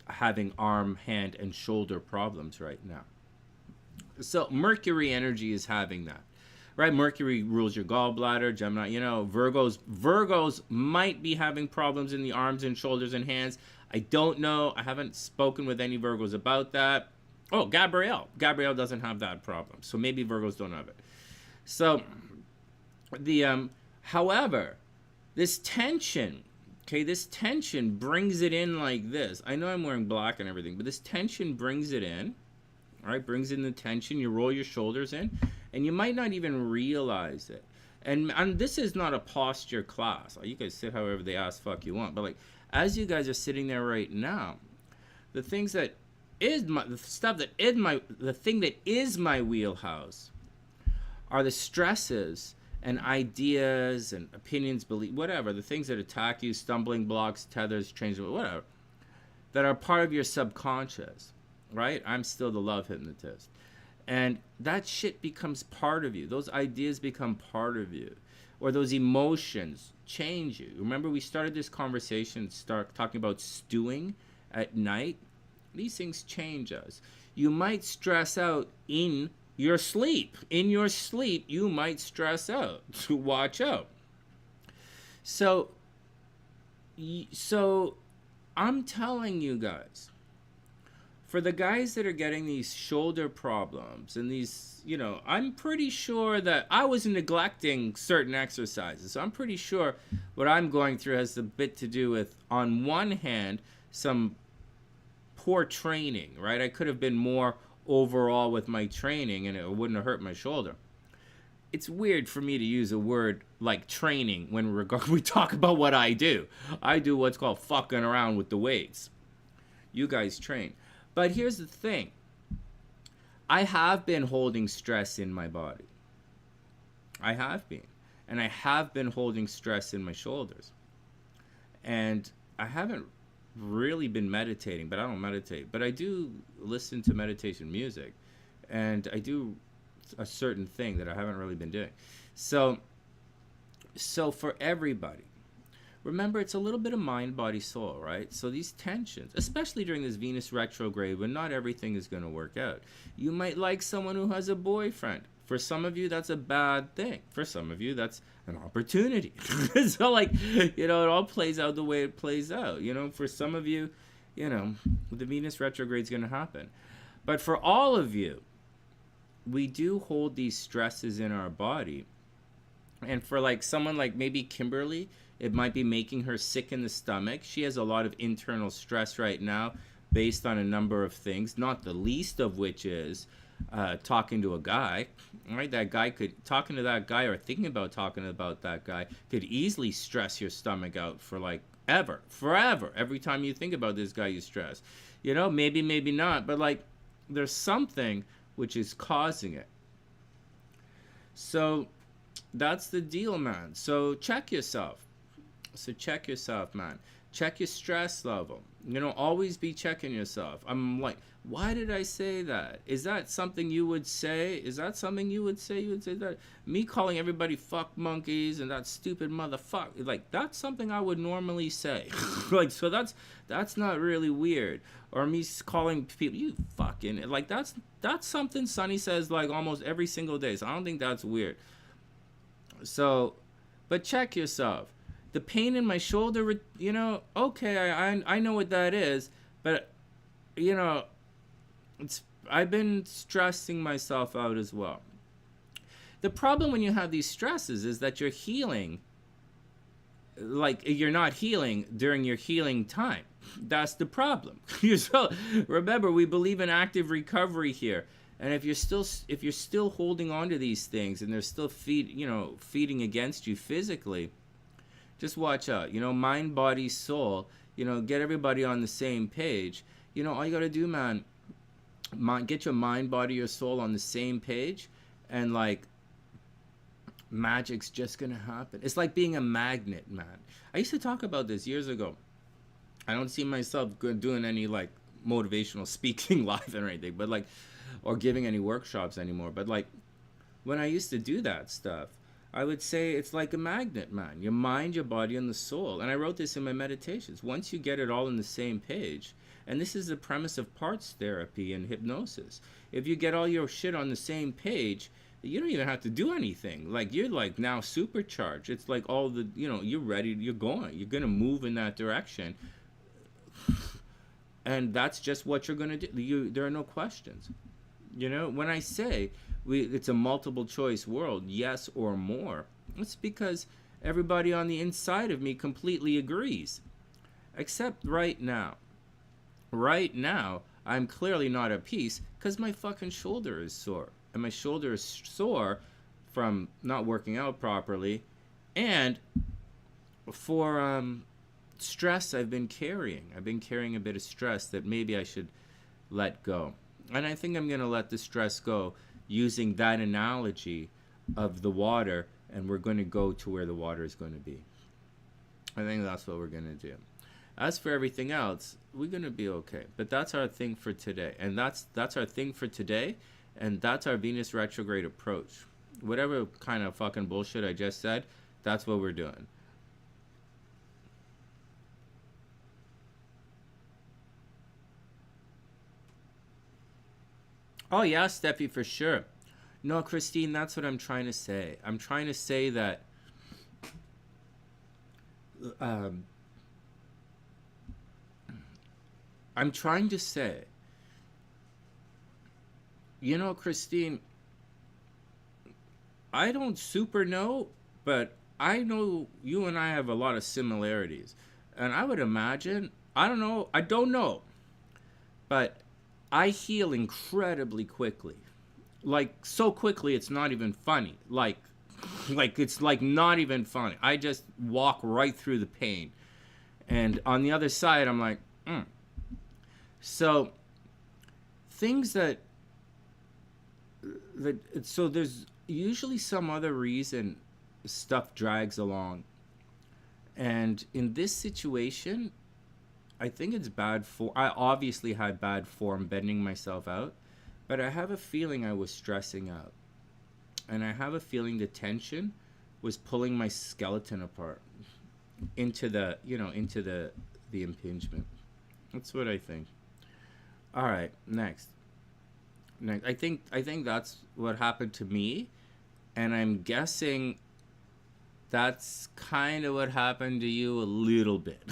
having arm, hand, and shoulder problems right now. So Mercury energy is having that, right? Mercury rules your gallbladder. Gemini, Virgos might be having problems in the arms and shoulders and hands. I don't know. I haven't spoken with any Virgos about that. Oh, Gabrielle doesn't have that problem. So maybe Virgos don't have it. So however, this tension brings it in like this. I know I'm wearing black and everything, but this tension brings it in. All right, brings in the tension. You roll your shoulders in, and you might not even realize it. And this is not a posture class. You guys sit however the ass fuck you want. But like, as you guys are sitting there right now, the thing that is my wheelhouse are the stresses and ideas and opinions, belief, whatever, the things that attack you, stumbling blocks, tethers, change, whatever, that are part of your subconscious, right? I'm still the love hypnotist. And that shit becomes part of you. Those ideas become part of you. Or those emotions change you. Remember, we started this conversation, talking about stewing at night. These things change us. You might stress out in your sleep. In your sleep, you might stress out. So watch out. So I'm telling you guys, for the guys that are getting these shoulder problems and these, I'm pretty sure that I was neglecting certain exercises. So I'm pretty sure what I'm going through has a bit to do with, on one hand, some poor training, right? I could have been more overall with my training and it wouldn't have hurt my shoulder. It's weird for me to use a word like training when we talk about what I do. I do what's called fucking around with the weights. You guys train. But here's the thing. I have been holding stress in my body. I have been. And I have been holding stress in my shoulders. And I haven't really been meditating, but I don't meditate. But I do listen to meditation music. And I do a certain thing that I haven't really been doing. So for everybody, remember, it's a little bit of mind, body, soul, right? So these tensions, especially during this Venus retrograde, when not everything is going to work out. You might like someone who has a boyfriend. For some of you, that's a bad thing. For some of you, that's an opportunity. So, like, it all plays out the way it plays out. For some of you, the Venus retrograde is going to happen. But for all of you, we do hold these stresses in our body. And for, like, someone like maybe Kimberly, it might be making her sick in the stomach. She has a lot of internal stress right now based on a number of things, not the least of which is talking to a guy. Right? Talking to that guy or thinking about talking about that guy could easily stress your stomach out for like forever. Every time you think about this guy, you stress. Maybe not, but like there's something which is causing it. So that's the deal, man. So check yourself. So check yourself, man. Check your stress level. You know, always be checking yourself. I'm like, why did I say that? Is that something you would say? Is that something you would say? You would say that? Me calling everybody fuck monkeys and that stupid motherfucker. Like, that's something I would normally say. Like, so that's not really weird. Or me calling people, you fucking, like, that's something Sonny says, like, almost every single day. So I don't think that's weird. So, but check yourself. The pain in my shoulder, you know, okay, I know what that is, but, you know, I've been stressing myself out as well. The problem when you have these stresses is that you're healing, like, you're not healing during your healing time. That's the problem. So, remember, we believe in active recovery here. And if you're still holding on to these things and they're still feeding against you physically, just watch out. You know, mind, body, soul. You know, get everybody on the same page. You know, all you gotta do, man, get your mind, body, your soul on the same page, and like, magic's just gonna happen. It's like being a magnet, man. I used to talk about this years ago. I don't see myself doing any like motivational speaking live or anything, but like, or giving any workshops anymore. But like, when I used to do that stuff, I would say it's like a magnet, man. Your mind, your body, and the soul. And I wrote this in my meditations. Once you get it all on the same page, and this is the premise of parts therapy and hypnosis. If you get all your shit on the same page, you don't even have to do anything. Like, you're like now supercharged. It's like all the, you know, you're ready, you're going. You're going to move in that direction. And that's just what you're going to do. There are no questions. You know, when I say it's a multiple choice world, yes or more, it's because everybody on the inside of me completely agrees. Except right now. Right now, I'm clearly not at peace because my fucking shoulder is sore. And my shoulder is sore from not working out properly and for stress I've been carrying. I've been carrying a bit of stress that maybe I should let go. And I think I'm going to let the stress go using that analogy of the water, and we're going to go to where the water is going to be. I think that's what we're going to do. As for everything else, we're going to be okay. But that's our thing for today. And that's our thing for today, and that's our Venus retrograde approach. Whatever kind of fucking bullshit I just said, that's what we're doing. Oh, yeah, Steffi, for sure. No, Christine, that's what I'm trying to say. I'm trying to say that I'm trying to say, you know, Christine, I don't super know, but I know you and I have a lot of similarities. And I would imagine, I don't know, but I heal incredibly quickly. Like, so quickly it's not even funny. Like it's like not even funny. I just walk right through the pain. And on the other side, I'm like, So, things so there's usually some other reason stuff drags along. And in this situation, I think it's bad form. I obviously had bad form bending myself out, but I have a feeling I was stressing out. And I have a feeling the tension was pulling my skeleton apart into the impingement. That's what I think. All right, next. I think that's what happened to me, and I'm guessing that's kind of what happened to you a little bit.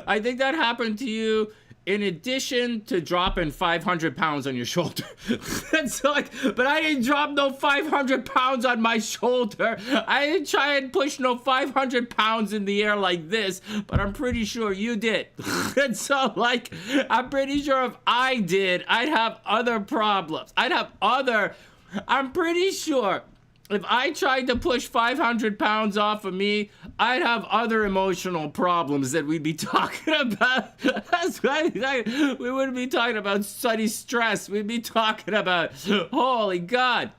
I think that happened to you in addition to dropping 500 pounds on your shoulder. It's like, but I didn't drop no 500 pounds on my shoulder. I didn't try and push no 500 pounds in the air like this, but I'm pretty sure you did. And so, like, I'm pretty sure if I did, I'd have other problems. I'm pretty sure if I tried to push 500 pounds off of me, I'd have other emotional problems that we'd be talking about. That's right. We wouldn't be talking about Sunny stress. We'd be talking about, holy God.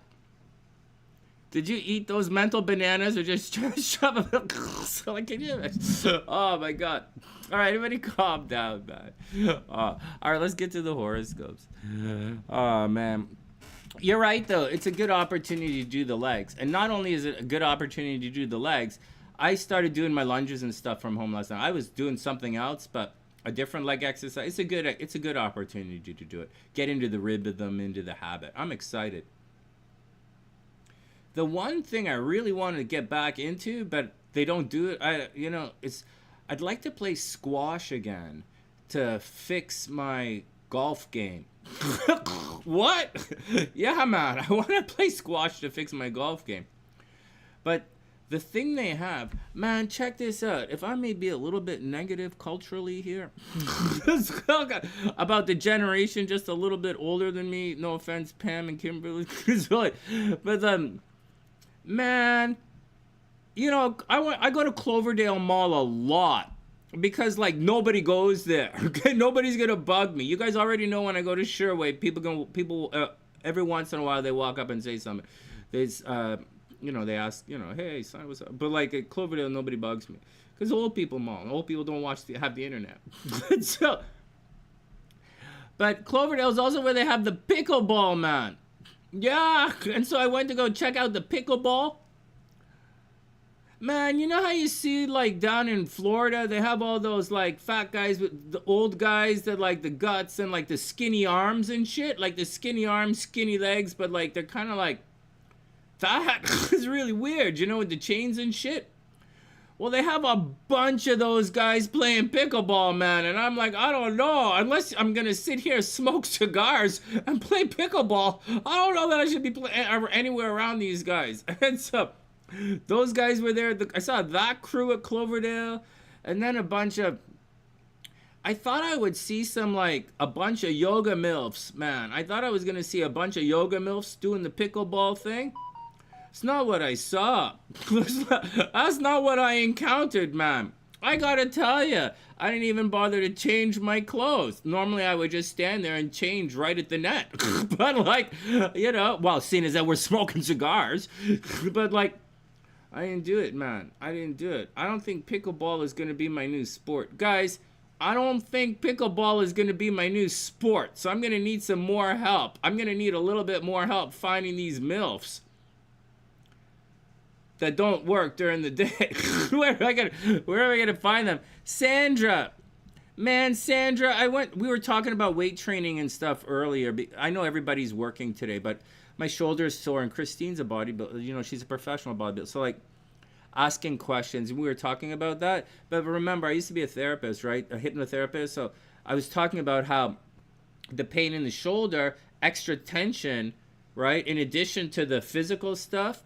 Did you eat those mental bananas or just shove them? So like, can you? Oh my God. All right, everybody calm down, man. All right, let's get to the horoscopes. Oh, man. You're right, though. It's a good opportunity to do the legs. And not only is it a good opportunity to do the legs, I started doing my lunges and stuff from home last night. I was doing something else, but a different leg exercise. It's a good opportunity to do it. Get into the rhythm, into the habit. I'm excited. The one thing I really wanted to get back into, but they don't do it, I'd like to play squash again to fix my golf game. What? Yeah, man, I want to play squash to fix my golf game. But the thing they have, man, check this out. If I may be a little bit negative culturally here, about the generation just a little bit older than me, no offense, Pam and Kimberly, but man, you know, I go to Cloverdale Mall a lot because like nobody goes there. Okay, nobody's gonna bug me. You guys already know when I go to Sherway, people every once in a while they walk up and say something. There's they ask, hey, son, what's up? But like at Cloverdale, nobody bugs me because old people mall. Old people don't have the internet. So, but Cloverdale is also where they have the pickleball, man. Yeah, and so I went to go check out the pickleball. Man, you know how you see, like, down in Florida, they have all those, like, fat guys with the old guys that, like, the guts and, like, the skinny arms and shit? Like, the skinny arms, skinny legs, but, like, they're kind of, like, fat. It's really weird, with the chains and shit. Well, they have a bunch of those guys playing pickleball, man. And I'm like, I don't know. Unless I'm going to sit here, smoke cigars, and play pickleball, I don't know that I should be anywhere around these guys. And so, those guys were there. I saw that crew at Cloverdale. And then a bunch of... I thought I would see a bunch of yoga MILFs, man. I thought I was going to see a bunch of yoga MILFs doing the pickleball thing. It's not what I saw. That's not what I encountered, man. I gotta tell you, I didn't even bother to change my clothes. Normally, I would just stand there and change right at the net. But seeing as that we're smoking cigars, but I didn't do it, man. I didn't do it. I don't think pickleball is gonna be my new sport. Guys, I don't think pickleball is gonna be my new sport. So I'm gonna need some more help. I'm gonna need a little bit more help finding these MILFs that don't work during the day. Where am I gonna find them? Sandra, we were talking about weight training and stuff earlier. I know everybody's working today, but my shoulder is sore, and Christine's a bodybuilder. She's a professional bodybuilder. So asking questions, and we were talking about that. But remember, I used to be a therapist, right? A hypnotherapist. So I was talking about how the pain in the shoulder, extra tension, right? In addition to the physical stuff,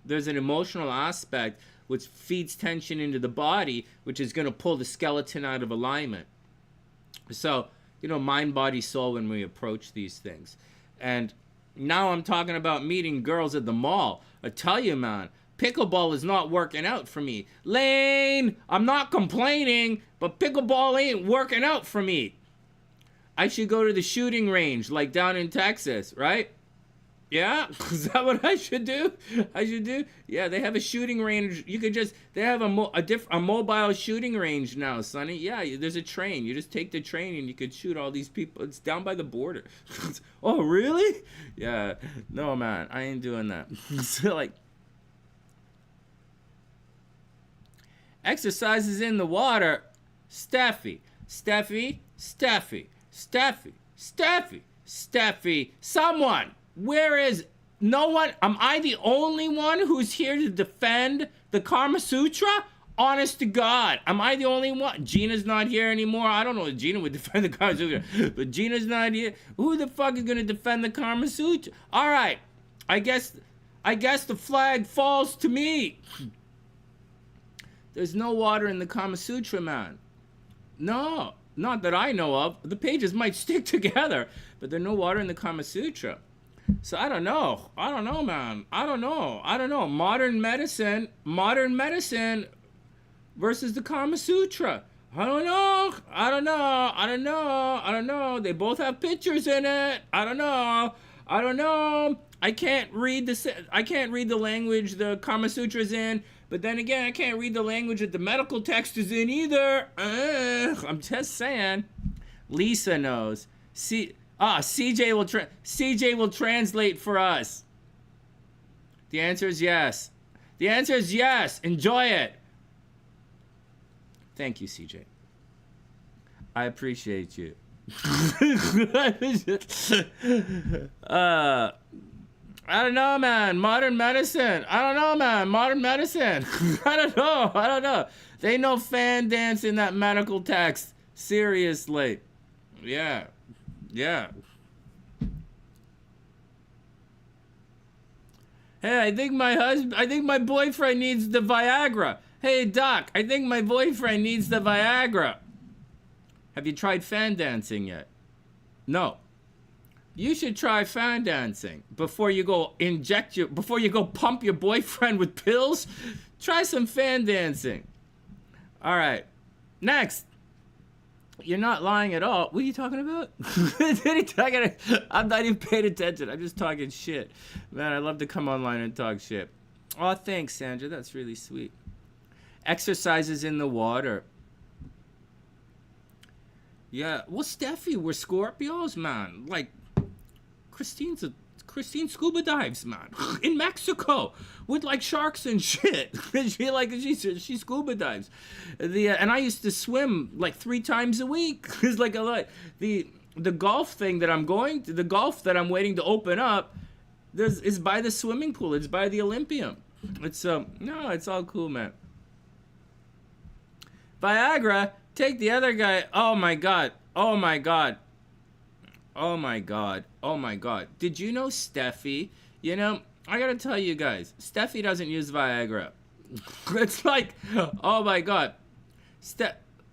there's an emotional aspect which feeds tension into the body, which is going to pull the skeleton out of alignment. So, mind, body, soul when we approach these things. And now I'm talking about meeting girls at the mall. I tell you, man, pickleball is not working out for me. Lane, I'm not complaining, but pickleball ain't working out for me. I should go to the shooting range, like down in Texas, right? Yeah, is that what I should do? Yeah, they have a shooting range. They have a mobile shooting range now, Sonny. Yeah, there's a train. You just take the train and you could shoot all these people. It's down by the border. Oh, really? Yeah, no, man, I ain't doing that. So, exercises in the water. Steffi, someone. Where is no one? Am I the only one who's here to defend the Kama Sutra? Honest to God, am I the only one? Gina's not here anymore. I don't know if Gina would defend the Kama Sutra, but Gina's not here. Who the fuck is gonna defend the Kama Sutra? All right, I guess the flag falls to me. There's no water in the Kama Sutra, man. No, not that I know of. The pages might stick together, but there's no water in the Kama Sutra. So I don't know, man. I don't know. Modern medicine versus the Kama Sutra. I don't know. They both have pictures in it. I don't know. I can't read the language the Kama Sutra is in, but then again, I can't read the language that the medical text is in either. I'm just saying. Lisa knows. CJ will translate for us. The answer is yes. The answer is yes. Enjoy it. Thank you, CJ. I appreciate you. I don't know, man. Modern medicine. I don't know, man. Modern medicine. I don't know. They know fan dance in that medical text. Seriously. Yeah. Hey, I think my boyfriend needs the Viagra. Hey, Doc, I think my boyfriend needs the Viagra. Have you tried fan dancing yet? No. You should try fan dancing before you go pump your boyfriend with pills. Try some fan dancing. All right. Next. You're not lying at all. What are you talking about? I'm not even paying attention. I'm just talking shit. Man, I love to come online and talk shit. Oh, thanks, Sandra. That's really sweet. Exercises in the water. Yeah. Well, Steffi, we're Scorpios, man. Like, Christine scuba dives, man, in Mexico with like sharks and shit. she scuba dives. And I used to swim like 3 times a week. It's like a lot. The golf thing that I'm going to, the golf that I'm waiting to open up, is by the swimming pool. It's by the Olympium. It's no, it's all cool, man. Viagra, take the other guy. Oh my god. Did you know Steffi? You know, I gotta tell you guys, Steffi doesn't use Viagra. It's like, oh my god.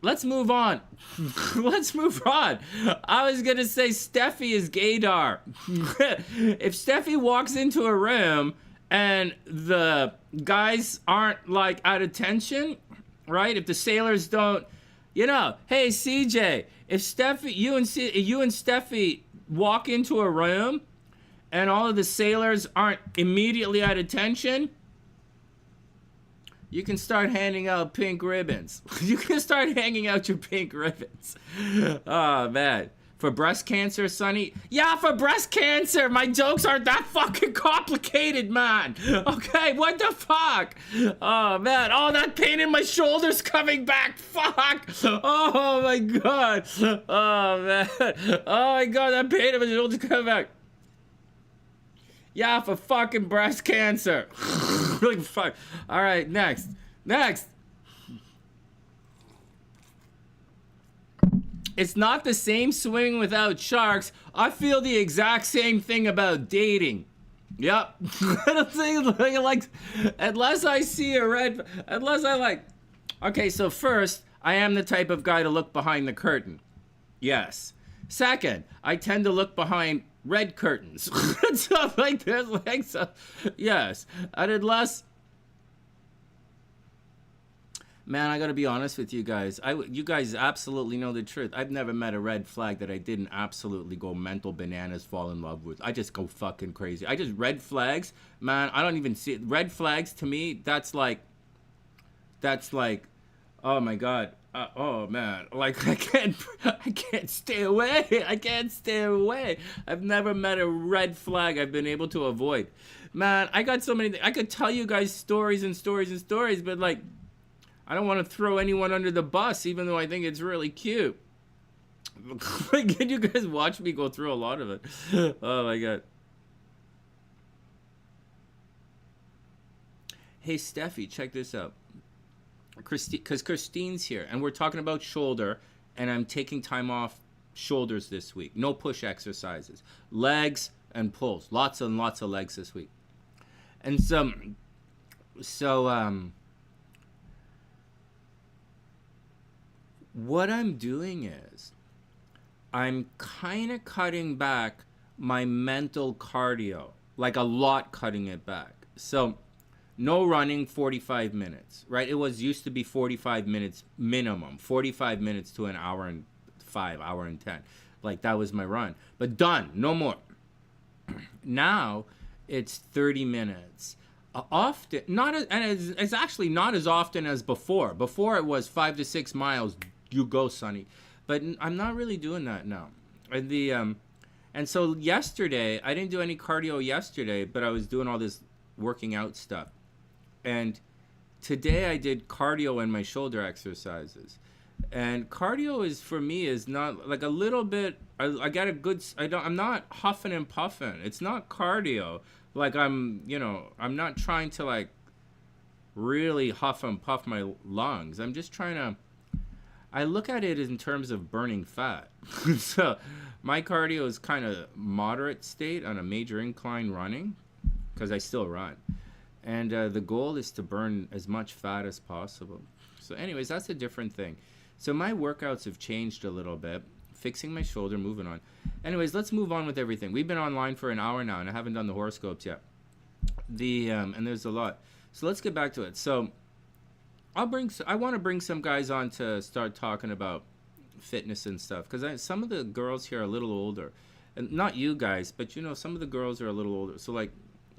Let's move on. I was gonna say Steffi is gaydar. If Steffi walks into a room and the guys aren't like out of tension, right? If the sailors don't, you know, hey CJ, if Steffi, you and Steffi walk into a room and all of the sailors aren't immediately out of tension, you can start handing out pink ribbons. You can start hanging out your pink ribbons. Oh, man. For breast cancer, Sonny? Yeah, for breast cancer. My jokes aren't that fucking complicated, man. Okay, what the fuck? Oh, man. Oh, that pain in my shoulder's coming back. Fuck. Oh, my God. Oh, man. Oh, my God, that pain in my shoulder's coming back. Yeah, for fucking breast cancer. Really, fuck. All right, next. It's not the same swimming without sharks. I feel the exact same thing about dating. Yep. I don't think like unless I like. Okay, so first, I am the type of guy to look behind the curtain. Yes. Second, I tend to look behind red curtains. So like there's like so. Yes. And unless. Man, I gotta be honest with you guys. You guys absolutely know the truth. I've never met a red flag that I didn't absolutely go mental bananas, fall in love with. I just go fucking crazy. Red flags, man, I don't even see it. Red flags to me, that's like, oh my God. Oh man, like I can't stay away. I can't stay away. I've never met a red flag I've been able to avoid. Man, I got so many, I could tell you guys stories, but like, I don't want to throw anyone under the bus, even though I think it's really cute. Can you guys watch me go through a lot of it? Oh my God. Hey, Steffi, check this out. Because Christine's here, and we're talking about shoulder, and I'm taking time off shoulders this week. No push exercises. Legs and pulls. Lots and lots of legs this week. And what I'm doing is I'm kind of cutting back my mental cardio, like a lot cutting it back. So no running 45 minutes, right? It used to be 45 minutes minimum, 45 minutes to an hour and 5, hour and 10. Like that was my run, but done, no more. Now it's 30 minutes. Often, it's actually not as often as before. Before it was 5 to 6 miles, you go, Sonny. But I'm not really doing that now. And so yesterday, I didn't do any cardio yesterday, but I was doing all this working out stuff. And today I did cardio and my shoulder exercises. And cardio is, for me, is not like a little bit, I got a good, I'm not huffing and puffing. It's not cardio. Like I'm not trying to like really huff and puff my lungs. I'm just trying to, I look at it in terms of burning fat. So my cardio is kind of moderate state on a major incline running, because I still run. And the goal is to burn as much fat as possible. So anyways, that's a different thing. So my workouts have changed a little bit. Fixing my shoulder, moving on. Anyways, let's move on with everything. We've been online for an hour now, and I haven't done the horoscopes yet. And there's a lot. So let's get back to it. So I want to bring some guys on to start talking about fitness and stuff, because some of the girls here are a little older, and not you guys, but some of the girls are a little older. So like,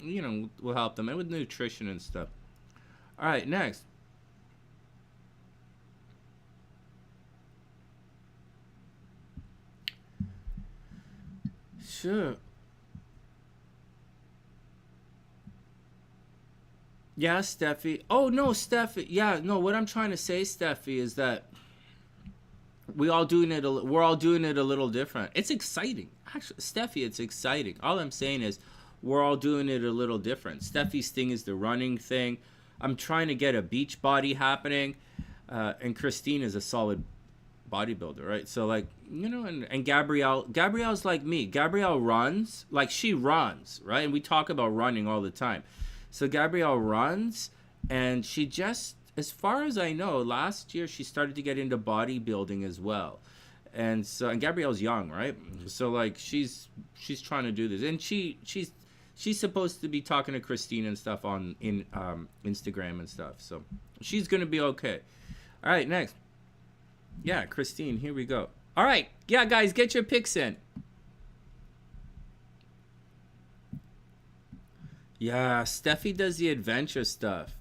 we'll help them, and with nutrition and stuff. All right, next. Sure. Yeah, Steffi. Oh, no, Steffi. Yeah, no, what I'm trying to say, Steffi, is that we're all doing it a little different. It's exciting. Actually, Steffi, it's exciting. All I'm saying is we're all doing it a little different. Steffi's thing is the running thing. I'm trying to get a beach body happening. And Christine is a solid bodybuilder, right? So like, and Gabrielle's like me. Gabrielle runs, like she runs, right? And we talk about running all the time. So Gabrielle runs, and she just, as far as I know, last year she started to get into bodybuilding as well. And Gabrielle's young, right? So like she's trying to do this, and she's supposed to be talking to Christine and stuff in Instagram and stuff. So she's gonna be okay. All right, next. Yeah, Christine, here we go. All right. Yeah, guys, get your picks in. Yeah, Steffi does the adventure stuff.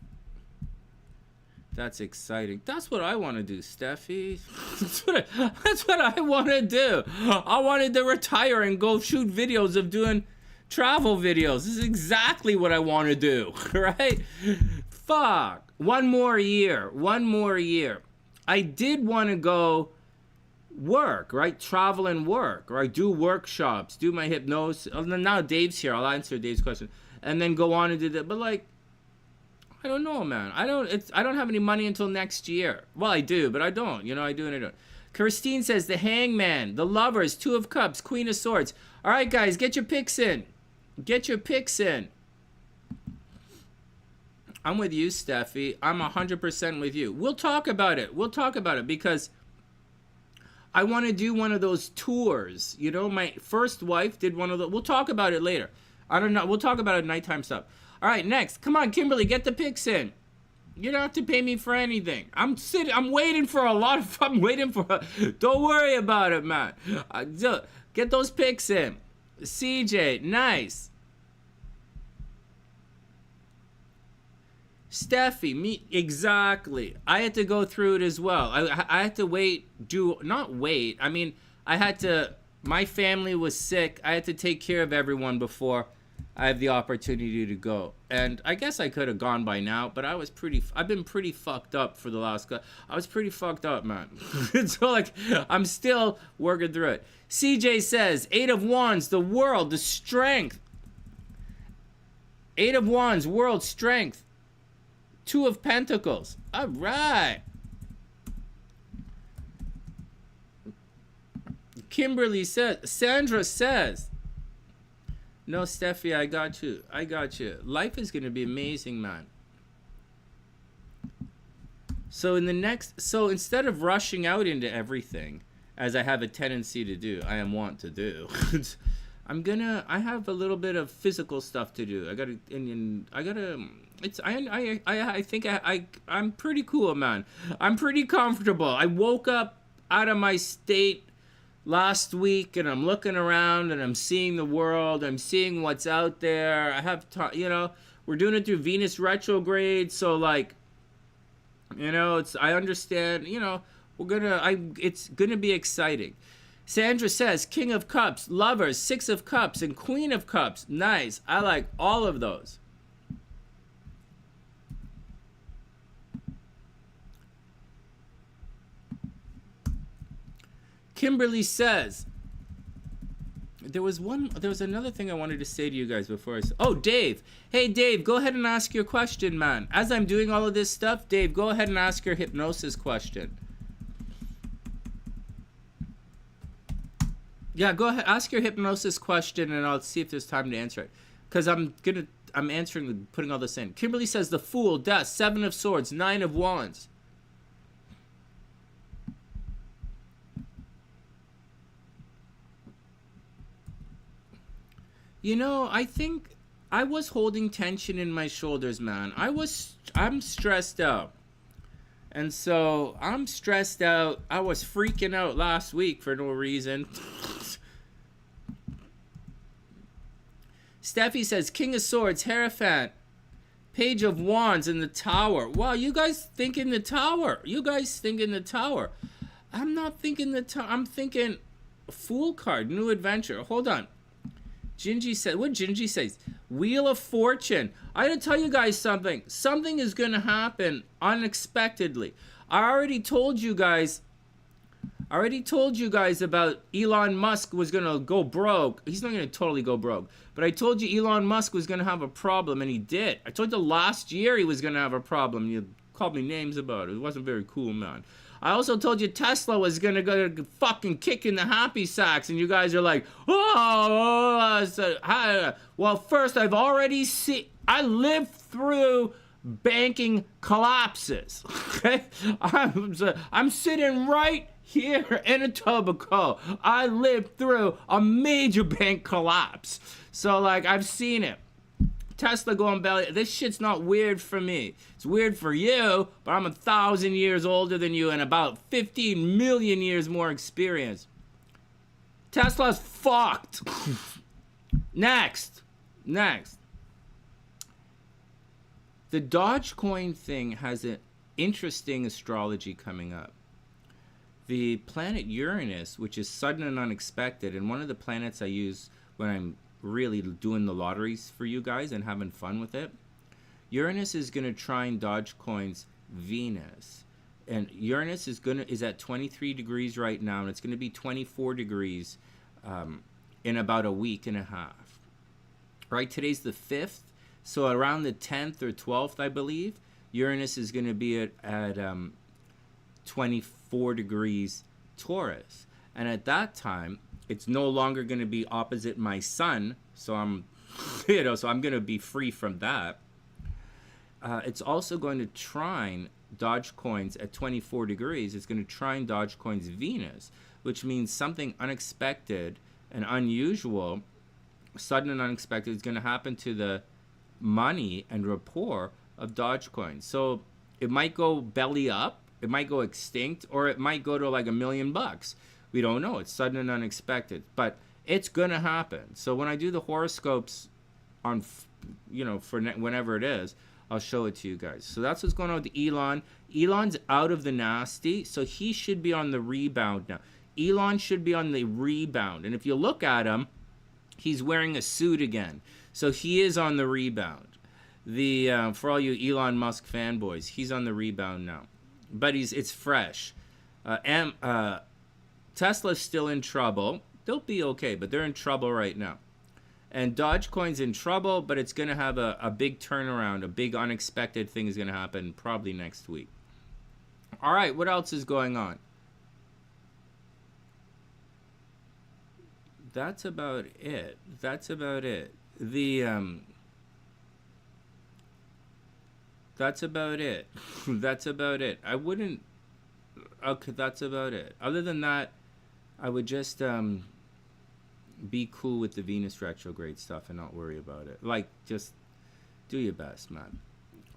That's exciting. That's what I want to do, Steffi. That's what I want to do. I wanted to retire and go shoot videos of doing travel videos. This is exactly what I want to do, right? Fuck. One more year. I did want to go work, right? Travel and work, right? Do workshops, do my hypnosis. Now Dave's here. I'll answer Dave's question. And then go on and do that. But like, I don't know, man. I don't have any money until next year. Well, I do, but I don't. I do and I don't. Christine says the Hangman, the Lovers, Two of Cups, Queen of Swords. All right, guys, get your picks in. I'm with you, Steffi. I'm 100% with you. We'll talk about it because I want to do one of those tours. My first wife did one of those. We'll talk about it later. I don't know. We'll talk about it nighttime stuff. All right, next. Come on, Kimberly, get the picks in. You don't have to pay me for anything. I'm waiting for don't worry about it, man. Get those picks in. CJ, nice. Steffi, me, exactly. I had to go through it as well. I had to my family was sick. I had to take care of everyone before I have the opportunity to go. And I guess I could have gone by now, but I've been pretty fucked up for the last, I was pretty fucked up, man. So like, I'm still working through it. CJ says, 8 of Wands, the world, the strength. 8 of Wands, world, strength. 2 of Pentacles. All right. Kimberly says, Sandra says, no, Steffi, I got you. Life is going to be amazing, man. So instead of rushing out into everything, as I have a tendency to do, I have a little bit of physical stuff to do. I think I'm pretty cool, man. I'm pretty comfortable. I woke up out of my state last week, and I'm looking around and I'm seeing the world. I'm seeing what's out there. I have, we're doing it through Venus retrograde. So like, I understand, it's gonna be exciting. Sandra says, King of Cups, Lovers, Six of Cups, and Queen of Cups. Nice. I like all of those. Kimberly says, there was another thing I wanted to say to you guys before oh, Dave. Hey, Dave, go ahead and ask your question, man. As I'm doing all of this stuff, Dave, go ahead and ask your hypnosis question. Yeah, go ahead, ask your hypnosis question, and I'll see if there's time to answer it. Because I'm putting all this in. Kimberly says, the Fool, Death, Seven of Swords, Nine of Wands. I think I was holding tension in my shoulders, man. I'm stressed out. And so I'm stressed out. I was freaking out last week for no reason. Steffi says, King of Swords, Hierophant, Page of Wands, and the Tower. Wow, you guys think in the Tower. I'm not thinking the Tower. I'm thinking Fool card, New Adventure. Hold on. Gingie said, what Gingie says? Wheel of Fortune. I gotta tell you guys something. Something is gonna happen unexpectedly. I already told you guys about Elon Musk was gonna go broke. He's not gonna totally go broke. But I told you Elon Musk was gonna have a problem, and he did. I told you last year he was gonna have a problem. You called me names about it. It wasn't very cool, man. I also told you Tesla was going to go fucking kick in the happy sacks, and you guys are like, well, first, I've already seen, I lived through banking collapses, okay? I'm sitting right here in Etobicoke. I lived through a major bank collapse. So, like, I've seen it. Tesla going belly. This shit's not weird for me. It's weird for you, but I'm 1,000 years older than you and about 15 million years more experience. Tesla's fucked. Next. The Dogecoin thing has an interesting astrology coming up. The planet Uranus, which is sudden and unexpected, and one of the planets I use when I'm really doing the lotteries for you guys and having fun with it. Uranus is going to trine Dogecoin's Venus, and Uranus is at 23 degrees right now, and it's going to be 24 degrees in about a week and a half. Right, today's the 5th, so around the 10th or 12th, I believe, Uranus is going to be at 24 degrees Taurus, and at that time, it's no longer going to be opposite my sun, so I'm going to be free from that. It's also going to trine Dogecoin's at 24 degrees. It's going to trine Dogecoin's Venus, which means something unexpected and unusual, sudden and unexpected, is going to happen to the money and rapport of Dogecoin. So it might go belly up, it might go extinct, or it might go to like $1 million. We don't know. It's sudden and unexpected, but it's gonna happen. So when I do the horoscopes on, for whenever it is, I'll show it to you guys. So that's what's going on with Elon. Elon's out of the nasty, so he should be on the rebound now. Elon should be on the rebound, and if you look at him, he's wearing a suit again, so he is on the rebound. For all you Elon Musk fanboys, he's on the rebound now, but it's fresh. Tesla's still in trouble. They'll be okay, but they're in trouble right now. And Dogecoin's in trouble, but it's going to have a big turnaround. A big unexpected thing is going to happen probably next week. All right, what else is going on? That's about it. That's about it. That's about it. That's about it. I wouldn't... Okay, that's about it. Other than that, I would just be cool with the Venus retrograde stuff and not worry about it. Like, just do your best, man.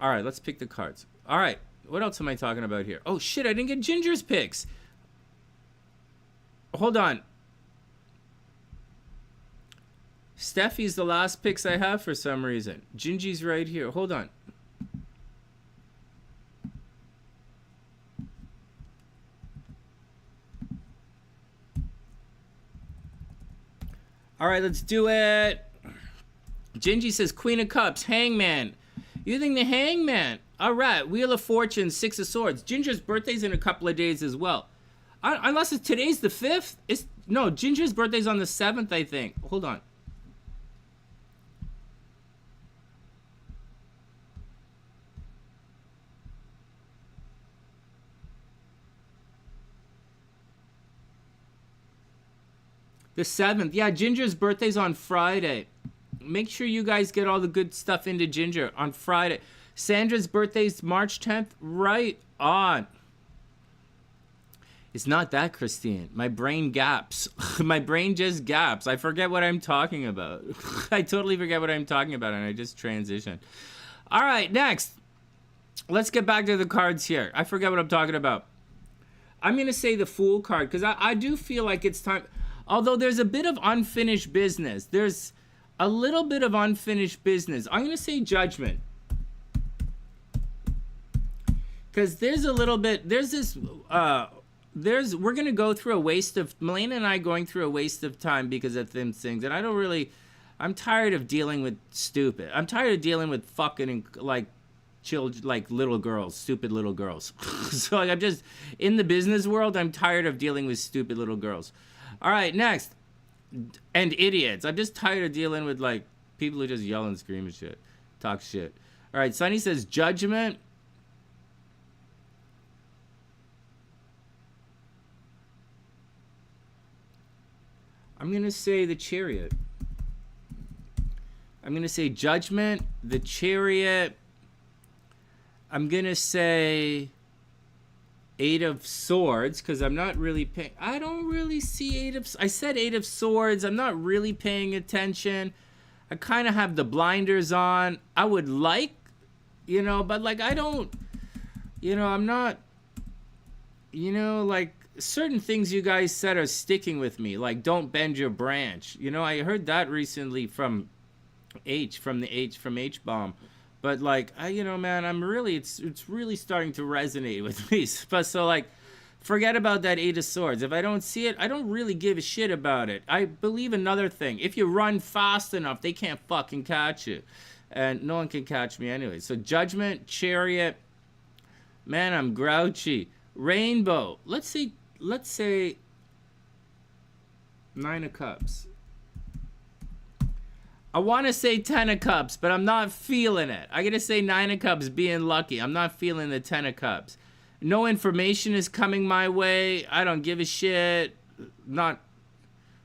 All right, let's pick the cards. All right, what else am I talking about here? Oh, shit, I didn't get Ginger's picks. Hold on. Steffi's the last pics I have for some reason. Gingie's right here. Hold on. All right, let's do it. Gingie says Queen of Cups, Hangman. You think the Hangman? All right, Wheel of Fortune, Six of Swords. Ginger's birthday's in a couple of days as well. Unless it's today's the 5th. No, Ginger's birthday's on the 7th, I think. Hold on. The 7th. Yeah, Ginger's birthday's on Friday. Make sure you guys get all the good stuff into Ginger on Friday. Sandra's birthday's March 10th. Right on. It's not that, Christine. My brain gaps. My brain just gaps. I forget what I'm talking about. I totally forget what I'm talking about, and I just transitioned. All right, next. Let's get back to the cards here. I forget what I'm talking about. I'm going to say the Fool card, because I do feel like it's time. Although there's a bit of unfinished business. There's a little bit of unfinished business. I'm going to say Judgment. Because there's a little bit, there's this, we're going to go through a waste of, Melena and I going through a waste of time because of them things. And I don't really, I'm tired of dealing with stupid. I'm tired of dealing with fucking, like, children, like little girls, stupid little girls. So like, I'm just, in the business world, I'm tired of dealing with stupid little girls. All right, next. And idiots. I'm just tired of dealing with, like, people who just yell and scream and shit. Talk shit. All right, Sunny says Judgment. I'm going to say the Chariot. I'm going to say Judgment, the Chariot. I'm going to say Eight of Swords, because I'm not really paying... I don't really see Eight of... I said Eight of Swords. I'm not really paying attention. I kind of have the blinders on. I would like, you know, but, like, I don't... You know, I'm not... You know, like, certain things you guys said are sticking with me. Like, don't bend your branch. You know, I heard that recently from H-Bomb. But, like, you know, man, I'm really, it's really starting to resonate with me. But so, like, forget about that Eight of Swords. If I don't see it, I don't really give a shit about it. I believe another thing. If you run fast enough, they can't fucking catch you. And no one can catch me anyway. So, Judgment, Chariot. Man, I'm grouchy. Rainbow. Let's say Nine of Cups. I want to say 10 of Cups, but I'm not feeling it. I gotta say 9 of Cups being lucky. I'm not feeling the 10 of Cups. No information is coming my way. I don't give a shit. Not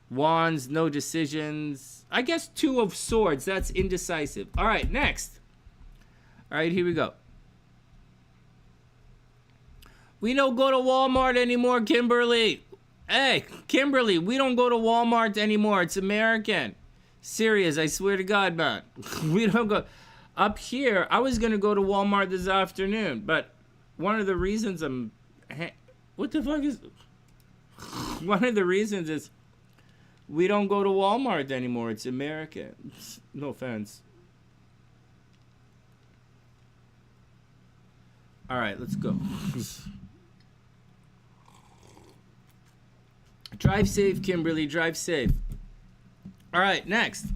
Wands, no decisions. I guess 2 of Swords. That's indecisive. All right, next. All right, here we go. We don't go to Walmart anymore, Kimberly. Hey, Kimberly, we don't go to Walmart anymore. It's American. Serious, I swear to God, man. We don't go. Up here, I was going to go to Walmart this afternoon, but one of the reasons what the fuck is... One of the reasons is we don't go to Walmart anymore. It's American. No offense. All right, let's go. Drive safe, Kimberly. Drive safe. All right, next.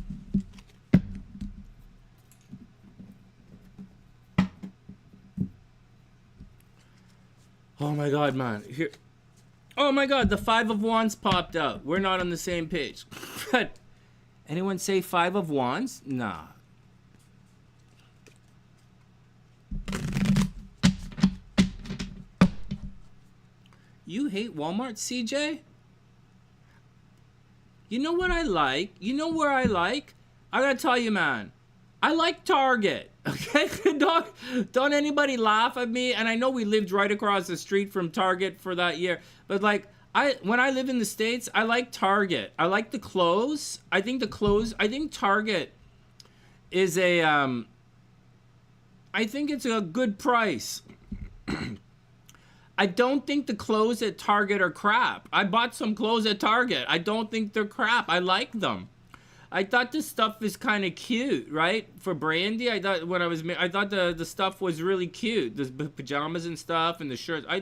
Oh my God, man. Here. Oh my God, the 5 of Wands popped out. We're not on the same page. But anyone say 5 of Wands? Nah. You hate Walmart, CJ? You know what I like? You know where I like? I gotta tell you, man. I like Target. Okay? Don't anybody laugh at me. And I know we lived right across the street from Target for that year. But, like, when I live in the States, I like Target. I like the clothes. I think Target is I think it's a good price. I don't think the clothes at Target are crap. I bought some clothes at Target. I don't think they're crap. I like them. I thought this stuff is kind of cute, right? For Brandy, I thought I thought the stuff was really cute. The pajamas and stuff and the shirts. I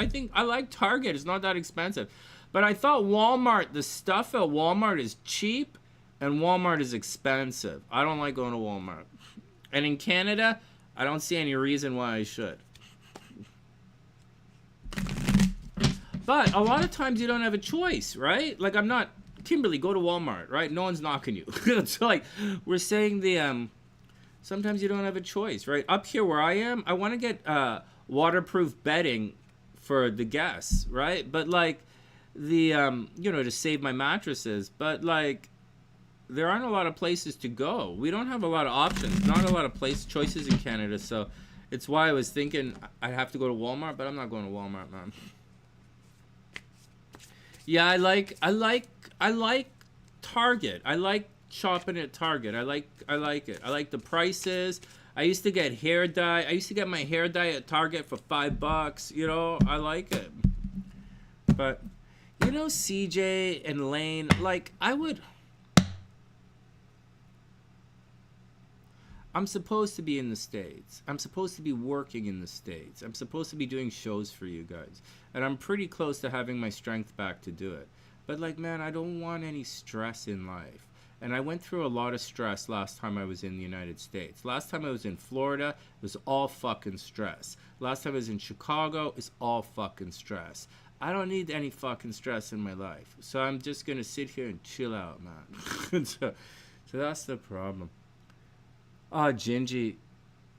think I like Target. It's not that expensive. But I thought Walmart, the stuff at Walmart is cheap and Walmart is expensive. I don't like going to Walmart. And in Canada, I don't see any reason why I should. But a lot of times you don't have a choice, right? Like, I'm not, Kimberly, go to Walmart, right? No one's knocking you. It's like, we're saying sometimes you don't have a choice, right? Up here where I am, I want to get waterproof bedding for the guests, right? But like, to save my mattresses. But like, there aren't a lot of places to go. We don't have a lot of options, not a lot of choices in Canada. So it's why I was thinking I'd have to go to Walmart, but I'm not going to Walmart, man. Yeah, I like Target. I like shopping at Target. I like it. I like the prices. I used to get hair dye. I used to get my hair dye at Target for $5. You know, I like it. But you know, CJ and Lane, like I'm supposed to be in the States. I'm supposed to be working in the States. I'm supposed to be doing shows for you guys. And I'm pretty close to having my strength back to do it. But like, man, I don't want any stress in life. And I went through a lot of stress last time I was in the United States. Last time I was in Florida, it was all fucking stress. Last time I was in Chicago, it's all fucking stress. I don't need any fucking stress in my life. So I'm just going to sit here and chill out, man. so that's the problem. Gingie.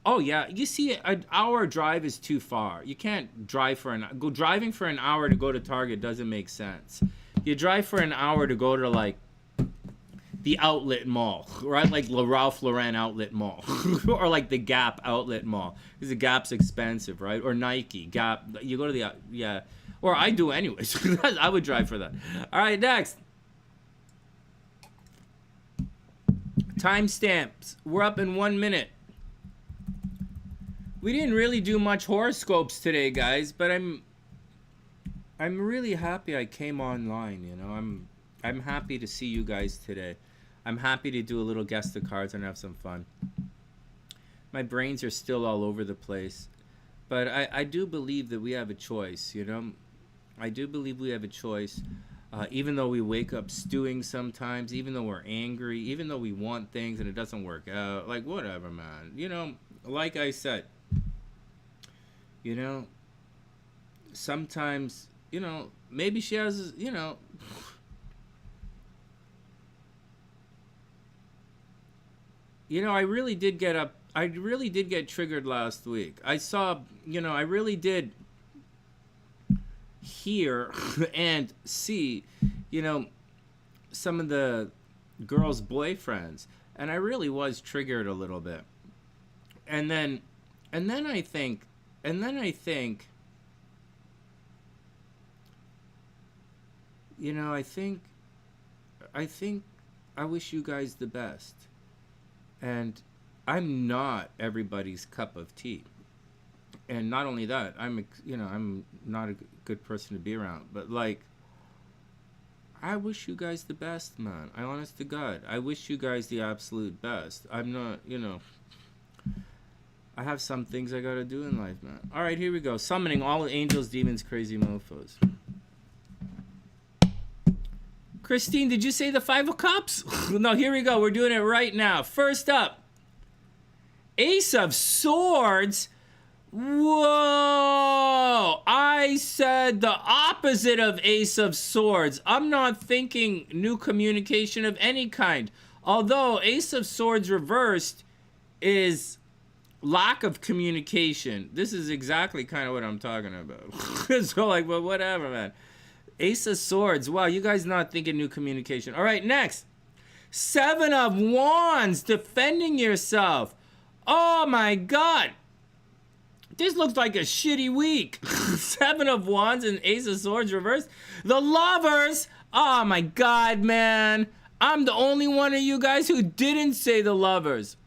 Oh yeah, you see, an hour drive is too far. You can't drive driving for an hour to go to Target doesn't make sense. You drive for an hour to go to like the outlet mall, right? Like the Ralph Lauren outlet mall, or like the Gap outlet mall, because the Gap's expensive, right? Or Nike, Gap. You go to the or I do anyways. I would drive for that. All right, next. Timestamps. We're up in 1 minute. We didn't really do much horoscopes today, guys, but I'm really happy I came online, you know. I'm happy to see you guys today. I'm happy to do a little guess the cards and have some fun. My brains are still all over the place, but I do believe that we have a choice, you know. I do believe we have a choice. Even though we wake up stewing sometimes, even though we're angry, even though we want things and it doesn't work out, like whatever, man. You know, like I said, you know, sometimes, you know, maybe she has, you know, I really did get triggered last week. I saw, you know, I really did hear and see, you know, some of the girls' boyfriends, and I really was triggered a little bit. And then I think, you know, I think I wish you guys the best. And I'm not everybody's cup of tea. And not only that, I'm not a good person to be around. But like, I wish you guys the best, man. I honest to God, I wish you guys the absolute best. I'm not, you know, I have some things I gotta do in life, man. All right, here we go. Summoning all angels, demons, crazy mofos. Christine, did you say the 5 of Cups? No, here we go. We're doing it right now. First up, Ace of Swords. Whoa! I said the opposite of Ace of Swords. I'm not thinking new communication of any kind. Although Ace of Swords reversed is lack of communication. This is exactly kind of what I'm talking about. So like, but whatever, man. Ace of Swords. Wow, you guys not thinking new communication. All right, next. 7 of Wands. Defending yourself. Oh my God. This looks like a shitty week. 7 of Wands and Ace of Swords reversed. The Lovers. Oh my God, man. I'm the only one of you guys who didn't say the Lovers.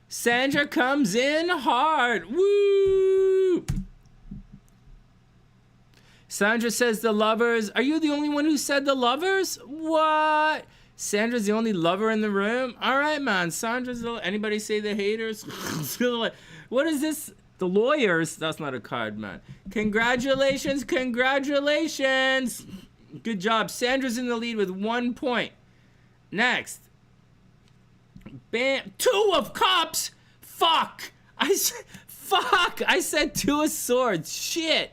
Sandra comes in hard. Woo! Sandra says the Lovers. Are you the only one who said the Lovers? What? Sandra's the only lover in the room? All right, man. Sandra's the... Anybody say the haters? What is this? The lawyers? That's not a card, man. Congratulations. Congratulations. Good job. Sandra's in the lead with 1 point. Next. Bam. 2 of cups. Fuck. I said 2 of swords. Shit.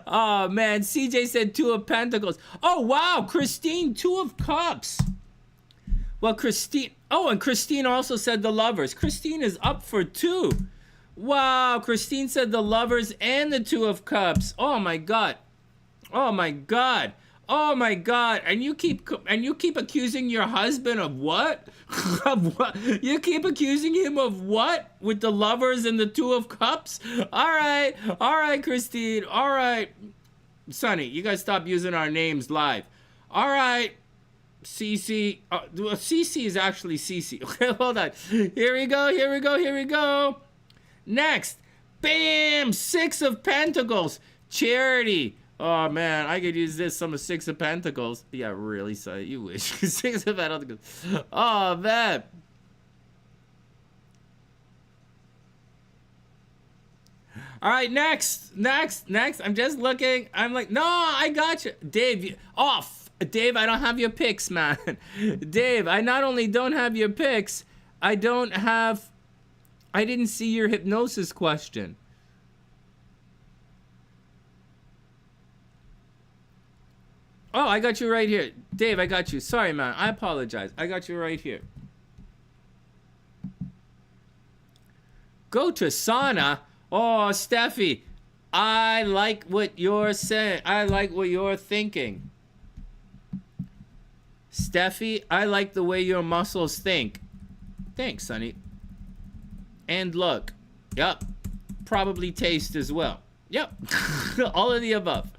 Oh, man. CJ said 2 of pentacles. Oh, wow. Christine, 2 of cups. Well, Christine... Oh, and Christine also said the lovers. Christine is up for 2. Wow. Christine said the lovers and the 2 of cups. Oh, my God. Oh, my God. Oh, my God. And you keep accusing your husband of what? Of what? You keep accusing him of what? With the lovers and the 2 of cups? All right. All right, Christine. All right. Sonny, you guys stop using our names live. All right. CC. CC is actually CC. Okay, hold on. Here we go. Here we go. Here we go. Next. Bam. 6 of pentacles. Charity. Oh, man. I could use this. Some of 6 of pentacles. Yeah, really, so you wish. 6 of pentacles. Oh, man. All right, next. I'm just looking. I'm like, no, I got you. Dave, Dave, I don't have your picks, man. Dave, I not only don't have your picks, I didn't see your hypnosis question. Oh, I got you right here. Dave, I got you. Sorry, man. I apologize. I got you right here. Go to sauna. Oh, Steffi, I like what you're saying. I like what you're thinking. Steffi, I like the way your muscles think. Thanks, Sonny. And look. Yup. Probably taste as well. Yep. All of the above.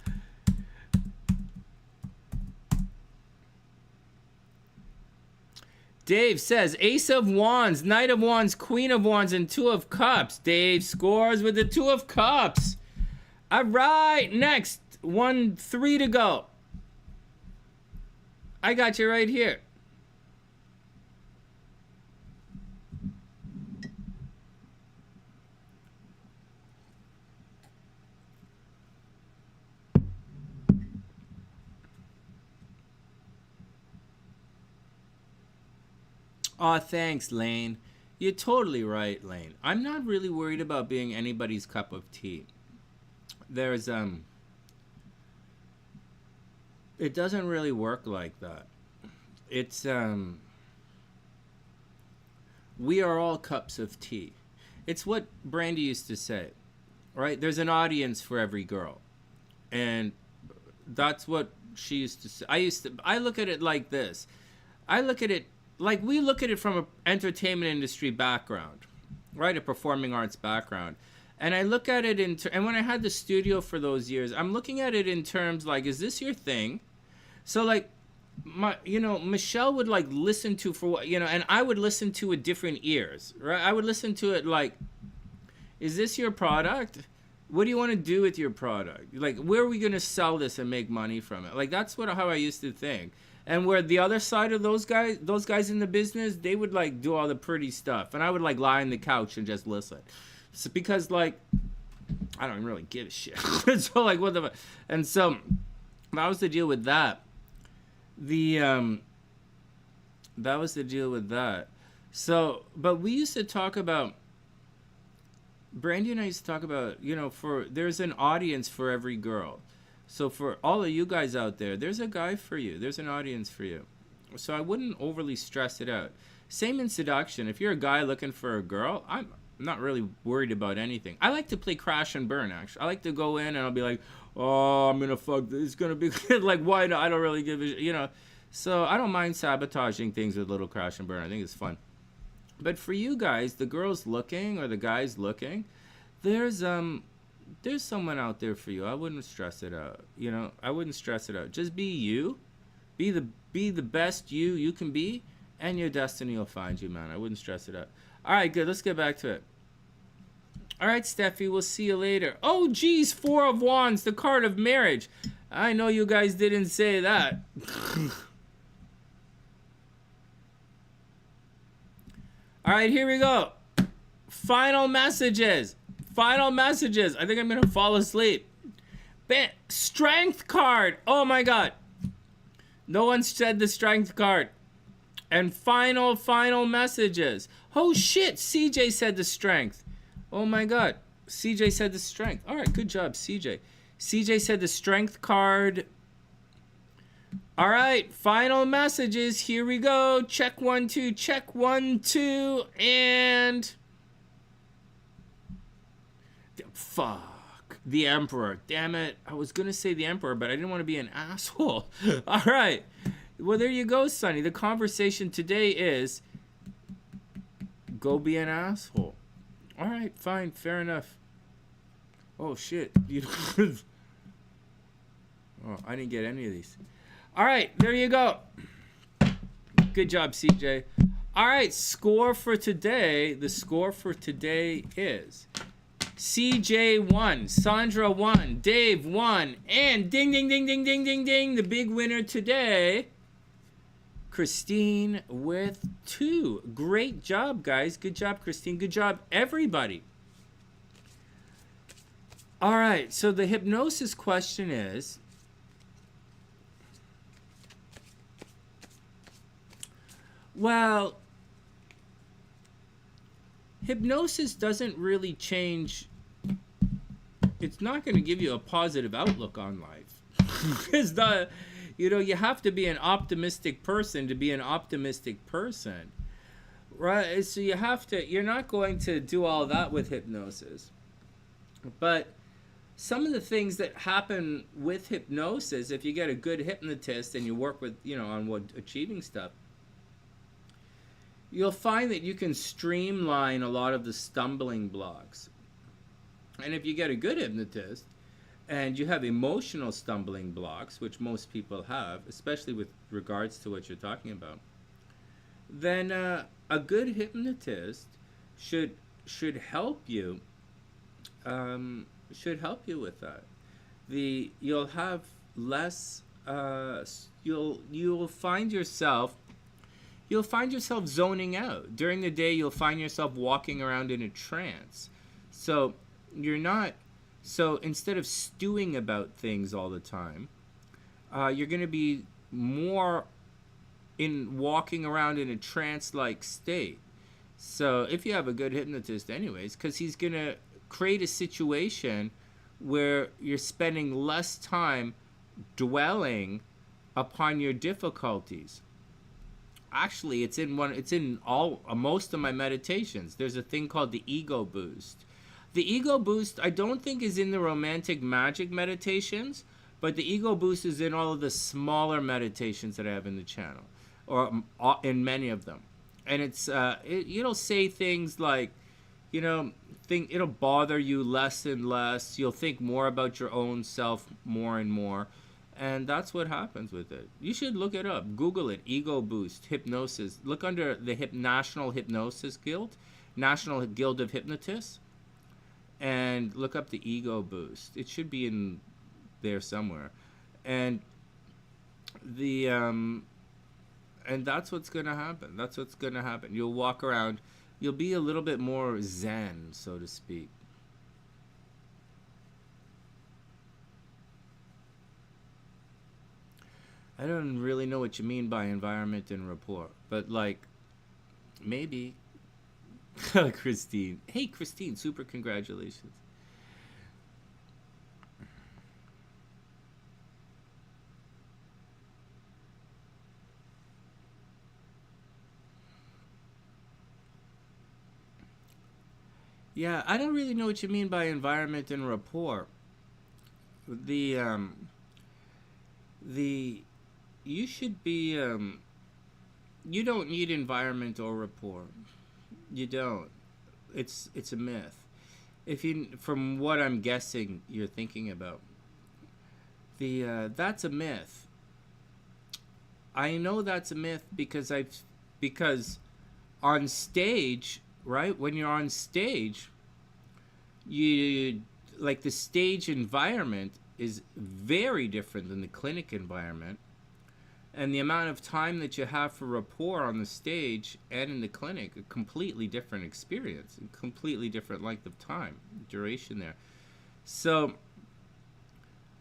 Dave says, Ace of Wands, Knight of Wands, Queen of Wands, and 2 of Cups. Dave scores with the 2 of Cups. All right, next. 3 to go. I got you right here. Aw, thanks, Lane. You're totally right, Lane. I'm not really worried about being anybody's cup of tea. There's, it doesn't really work like that. It's, we are all cups of tea. It's what Brandy used to say, right? There's an audience for every girl. And that's what she used to say. I look at it like this. I look at it like we look at it from an entertainment industry background, right? A performing arts background. And I look at it and when I had the studio for those years, I'm looking at it in terms like, is this your thing? So like, Michelle would like listen to and I would listen to it different ears, right? I would listen to it like, is this your product? What do you want to do with your product? Like, where are we going to sell this and make money from it? Like, that's how I used to think. And where the other side of those guys in the business, they would like do all the pretty stuff. And I would like lie on the couch and just listen. So, because like, I don't really give a shit. So like, what the, and so that was the deal with that. That was the deal with that. So, but we used to talk about, Brandy and I used to talk about, there's an audience for every girl. So for all of you guys out there, there's a guy for you. There's an audience for you. So I wouldn't overly stress it out. Same in seduction. If you're a guy looking for a girl, I'm not really worried about anything. I like to play crash and burn, actually. I like to go in and I'll be like, oh, I'm going to fuck this. It's going to be like, why not? I don't really give a So I don't mind sabotaging things with little crash and burn. I think it's fun. But for you guys, the girls looking or the guys looking, there's someone out there for you. I wouldn't stress it out. I wouldn't stress it out. Just be you. Be the best you can be, and your destiny will find you, man. I wouldn't stress it out. All right, good. Let's get back to it. All right, Steffi, we'll see you later. Oh, geez, 4 of Wands, the card of marriage. I know you guys didn't say that. All right, here we go. Final messages. Final messages. I think I'm going to fall asleep. Strength card. Oh my God. No one said the strength card. And final messages. Oh shit, CJ said the strength. Oh my God. CJ said the strength. All right, good job, CJ. CJ said the strength card. All right, final messages. Here we go. Check 1, 2. Check 1, 2. And... fuck. The Emperor. Damn it. I was going to say the Emperor, but I didn't want to be an asshole. All right. Well, there you go, Sonny. The conversation today is... go be an asshole. All right, fine. Fair enough. Oh, shit. Oh, I didn't get any of these. All right, there you go. Good job, CJ. All right, score for today. The score for today is CJ 1, Sandra 1, Dave 1, and ding, ding, ding, ding, ding, ding, ding. The big winner today, Christine with 2. Great job, guys. Good job, Christine. Good job, everybody. All right, so the hypnosis question is... well, hypnosis doesn't really change. It's not going to give you a positive outlook on life. Because you have to be an optimistic person to be an optimistic person. Right? So you're not going to do all that with hypnosis. But some of the things that happen with hypnosis, if you get a good hypnotist and you work with, on achieving stuff, you'll find that you can streamline a lot of the stumbling blocks. And if you get a good hypnotist and you have emotional stumbling blocks, which most people have, especially with regards to what you're talking about, then a good hypnotist should help you. Should help you with that. You'll have less. You'll find yourself. You'll find yourself zoning out. During the day, you'll find yourself walking around in a trance. So instead of stewing about things all the time, you're going to be more in walking around in a trance-like state. So if you have a good hypnotist anyways, because he's going to create a situation where you're spending less time dwelling upon your difficulties. Actually, it's in most of my meditations. There's a thing called the ego boost. The ego boost, I don't think is in the romantic magic meditations, but the ego boost is in all of the smaller meditations that I have in the channel, or in many of them. And it'll say things like, it'll bother you less and less. You'll think more about your own self more and more. And that's what happens with it. You should look it up. Google it. Ego boost, hypnosis. Look under the National Hypnosis Guild, National Guild of Hypnotists, and look up the ego boost. It should be in there somewhere. And and that's what's gonna happen. That's what's gonna happen. You'll walk around. You'll be a little bit more zen, so to speak. I don't really know what you mean by environment and rapport, but maybe. Christine. Hey, Christine, super congratulations. Yeah, I don't really know what you mean by environment and rapport. You should be, you don't need environment or rapport. You don't. It's a myth. From what I'm guessing you're thinking about, that's a myth. I know that's a myth because on stage, right? When you're on stage, the stage environment is very different than the clinic environment. And the amount of time that you have for rapport on the stage and in the clinic, a completely different experience, a completely different length of time, duration there. So,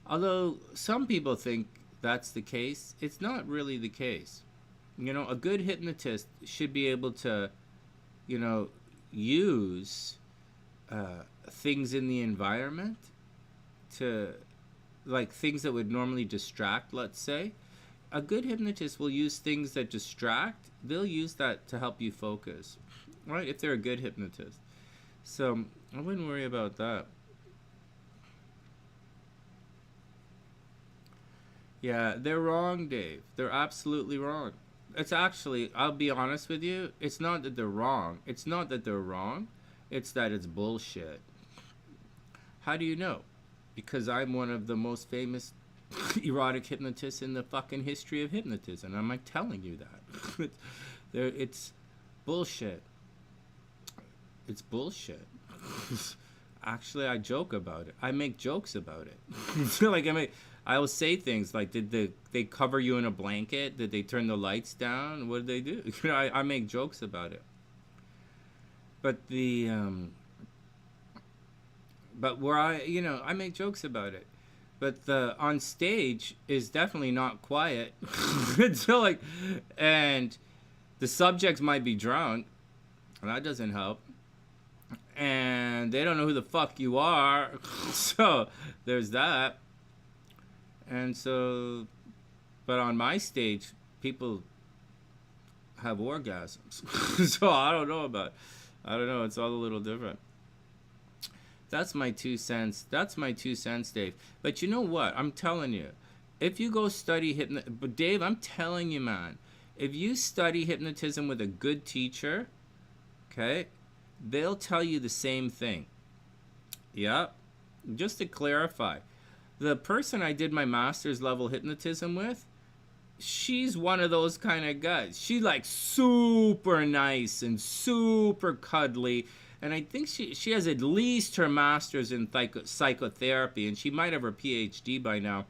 although some people think that's the case, it's not really the case. You know, a good hypnotist should be able to, you know, use things in the environment to, like things that would normally distract, let's say. A good hypnotist will use things that distract. They'll use that to help you focus, right? If they're a good hypnotist. So I wouldn't worry about that. Yeah, they're wrong, Dave. They're absolutely wrong. It's actually, I'll be honest with you, it's not that they're wrong. It's not that they're wrong. It's that it's bullshit. How do you know? Because I'm one of the most famous erotic hypnotists in the fucking history of hypnotism. I'm like telling you that. It's bullshit. It's bullshit. Actually, I joke about it. I make jokes about it. Like I will say things like, did they cover you in a blanket? Did they turn the lights down? What did they do? You know, I make jokes about it. But but where I make jokes about it. But the on stage is definitely not quiet. So like, and the subjects might be drunk, and that doesn't help. And they don't know who the fuck you are. So there's that. And so, but on my stage, people have orgasms. So I don't know about it. I don't know. It's all a little different. That's my 2 cents. That's my 2 cents, Dave. But you know what? I'm telling you. If you go study but Dave, I'm telling you, man. If you study hypnotism with a good teacher, okay, they'll tell you the same thing. Yeah. Just to clarify. The person I did my master's level hypnotism with, she's one of those kind of guys. She's like super nice and super cuddly. And I think she has at least her master's in psychotherapy, and she might have her PhD by now.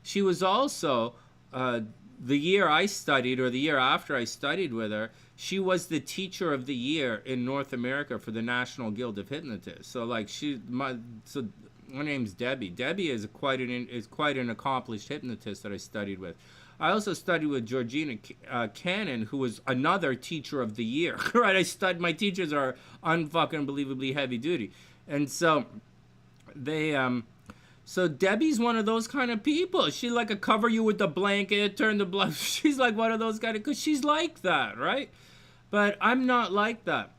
She was also, the year I studied, or the year after I studied with her, she was the teacher of the year in North America for the National Guild of Hypnotists. So like her name's Debbie. Debbie is quite an accomplished hypnotist that I studied with. I also studied with Georgina Cannon, who was another teacher of the year. Right? My teachers are unfucking believably heavy duty, and so so Debbie's one of those kind of people. She like a cover you with the blanket, turn the blood. She's like one of those kind of, because she's like that, right? But I'm not like that,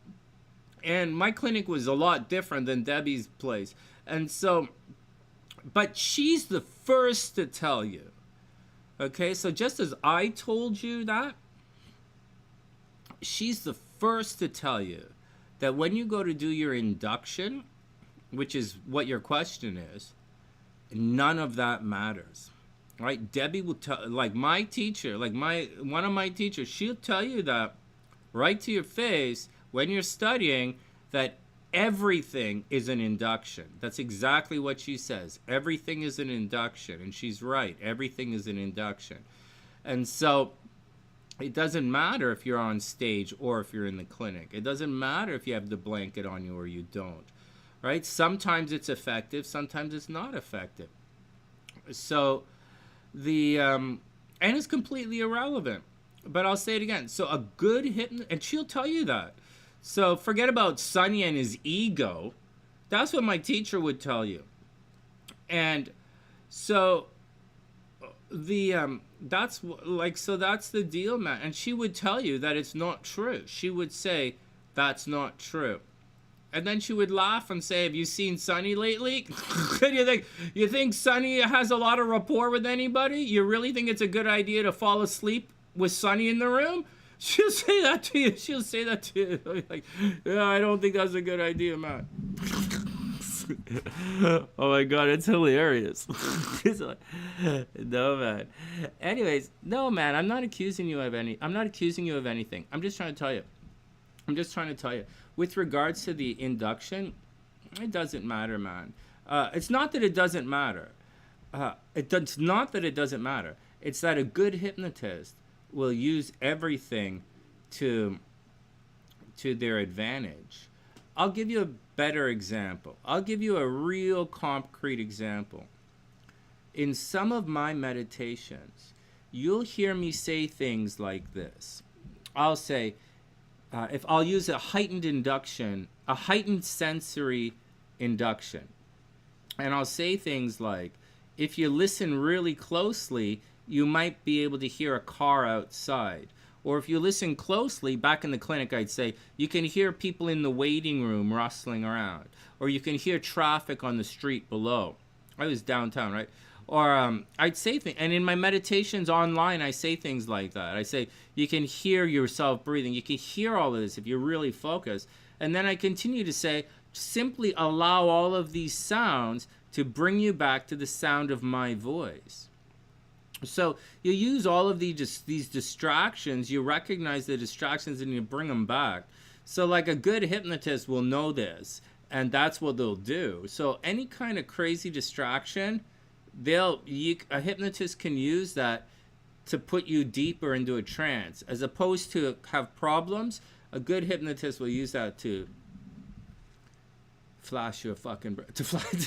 and my clinic was a lot different than Debbie's place, and so, but she's the first to tell you. Okay, so just as I told you that, she's the first to tell you that when you go to do your induction, which is what your question is, none of that matters. Right? Debbie will tell, like my teacher, one of my teachers, she'll tell you that right to your face when you're studying, that everything is an induction. That's exactly what she says. Everything is an induction. And she's right. Everything is an induction. And so it doesn't matter if you're on stage or if you're in the clinic. It doesn't matter if you have the blanket on you or you don't. Right? Sometimes it's effective. Sometimes it's not effective. So and it's completely irrelevant. But I'll say it again. So a good hypnotist, and she'll tell you that. So forget about Sonny and his ego. That's what my teacher would tell you. And so that's the deal, man. And she would tell you that it's not true. She would say that's not true. And then she would laugh and say, have you seen Sonny lately? You think Sonny has a lot of rapport with anybody? You really think it's a good idea to fall asleep with Sonny in the room? She'll say that to you. She'll say that to you. Like, yeah, I don't think that's a good idea, man. Oh my God, it's hilarious. No, man. Anyways, no, man, I'm not accusing you of anything. I'm just trying to tell you. With regards to the induction, it doesn't matter, man. It's not that it doesn't matter. It's not that it doesn't matter. It's that a good hypnotist will use everything to their advantage. I'll give you a better example. I'll give you a real concrete example. In some of my meditations, you'll hear me say things like this. I'll say, if I'll use a heightened induction, a heightened sensory induction. And I'll say things like, if you listen really closely, you might be able to hear a car outside. Or if you listen closely, back in the clinic, I'd say, you can hear people in the waiting room rustling around. Or you can hear traffic on the street below. I was downtown, right? Or I'd say things, and in my meditations online, I say things like that. I say, you can hear yourself breathing. You can hear all of this if you're really focused. And then I continue to say, simply allow all of these sounds to bring you back to the sound of my voice. So you use all of these distractions, you recognize the distractions and you bring them back. So like a good hypnotist will know this, and that's what they'll do. So any kind of crazy distraction, a hypnotist can use that to put you deeper into a trance. As opposed to have problems, a good hypnotist will use that to flash your fucking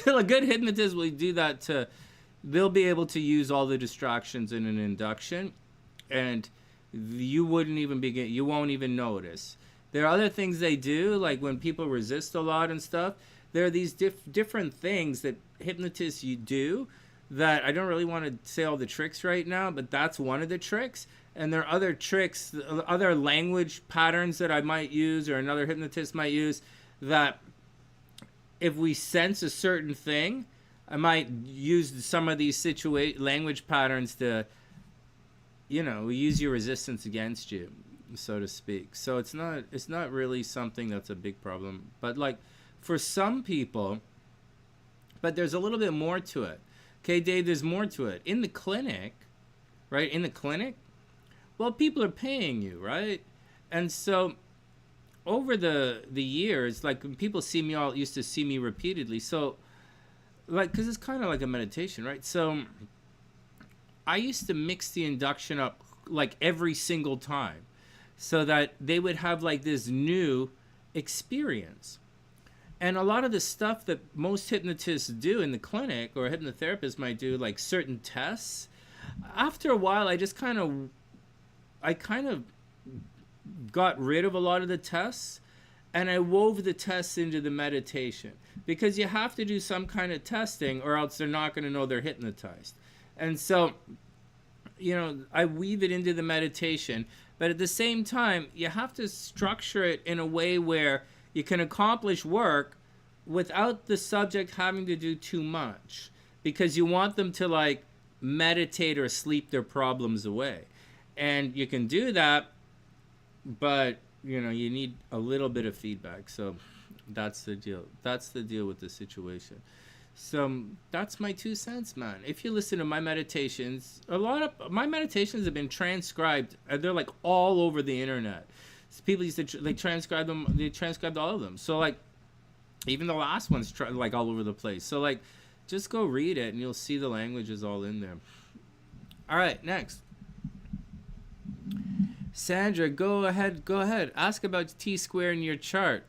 a good hypnotist will do that to, they'll be able to use all the distractions in an induction, and you won't even notice. There are other things they do, like when people resist a lot and stuff, there are these different things that hypnotists you do that I don't really want to say all the tricks right now, but that's one of the tricks. And there are other tricks, other language patterns that I might use or another hypnotist might use, that if we sense a certain thing, I might use some of these language patterns to, we use your resistance against you, so to speak. So it's not really something that's a big problem. But like for some people, but there's a little bit more to it. Okay, Dave, there's more to it. In the clinic, right? In the clinic, well, people are paying you, right? And so over the years, like when people used to see me repeatedly. So like, because it's kind of like a meditation, right? So I used to mix the induction up like every single time so that they would have like this new experience. And a lot of the stuff that most hypnotists do in the clinic, or a hypnotherapist might do, like certain tests, after a while I kind of got rid of a lot of the tests, and I wove the tests into the meditation, because you have to do some kind of testing or else they're not going to know they're hypnotized. And so, I weave it into the meditation, but at the same time, you have to structure it in a way where you can accomplish work without the subject having to do too much, because you want them to like meditate or sleep their problems away. And you can do that, but you need a little bit of feedback. So that's the deal. That's the deal with the situation. So that's my 2 cents, man. If you listen to my meditations, a lot of my meditations have been transcribed. They're like all over the internet. So people used to transcribe them. They transcribed all of them. So like, even the last one's like all over the place. So like, just go read it and you'll see the language is all in there. All right, next. Sandra, go ahead. Ask about T-square in your chart.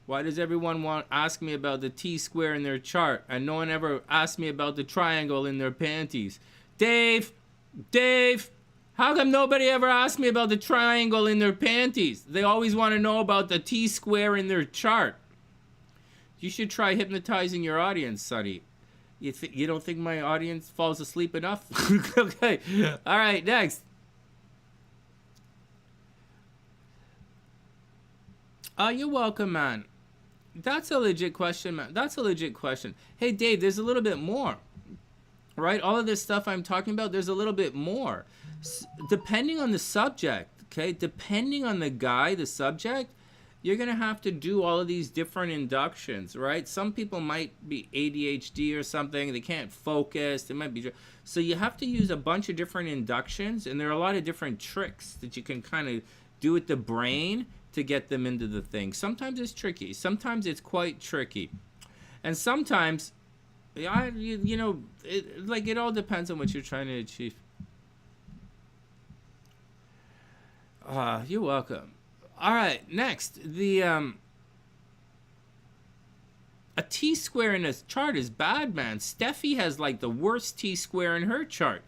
Why does everyone ask me about the T-square in their chart, and no one ever asked me about the triangle in their panties? Dave, how come nobody ever asked me about the triangle in their panties? They always want to know about the T-square in their chart. You should try hypnotizing your audience, Sonny. You don't think my audience falls asleep enough? Okay. All right, next. Oh, you're welcome, man. That's a legit question, man. That's a legit question. Hey, Dave, there's a little bit more. Right? All of this stuff I'm talking about, there's a little bit more. Depending on the subject, okay? Depending on the guy, the subject, you're going to have to do all of these different inductions, right? Some people might be ADHD or something. They can't focus. They might be... So you have to use a bunch of different inductions, and there are a lot of different tricks that you can kind of do with the brain to get them into the thing. Sometimes it's tricky. Sometimes it's quite tricky. And sometimes you know, it all depends on what you're trying to achieve. You're welcome. All right, next, a T-square in a chart is bad, man. Steffi has like the worst T-square in her chart.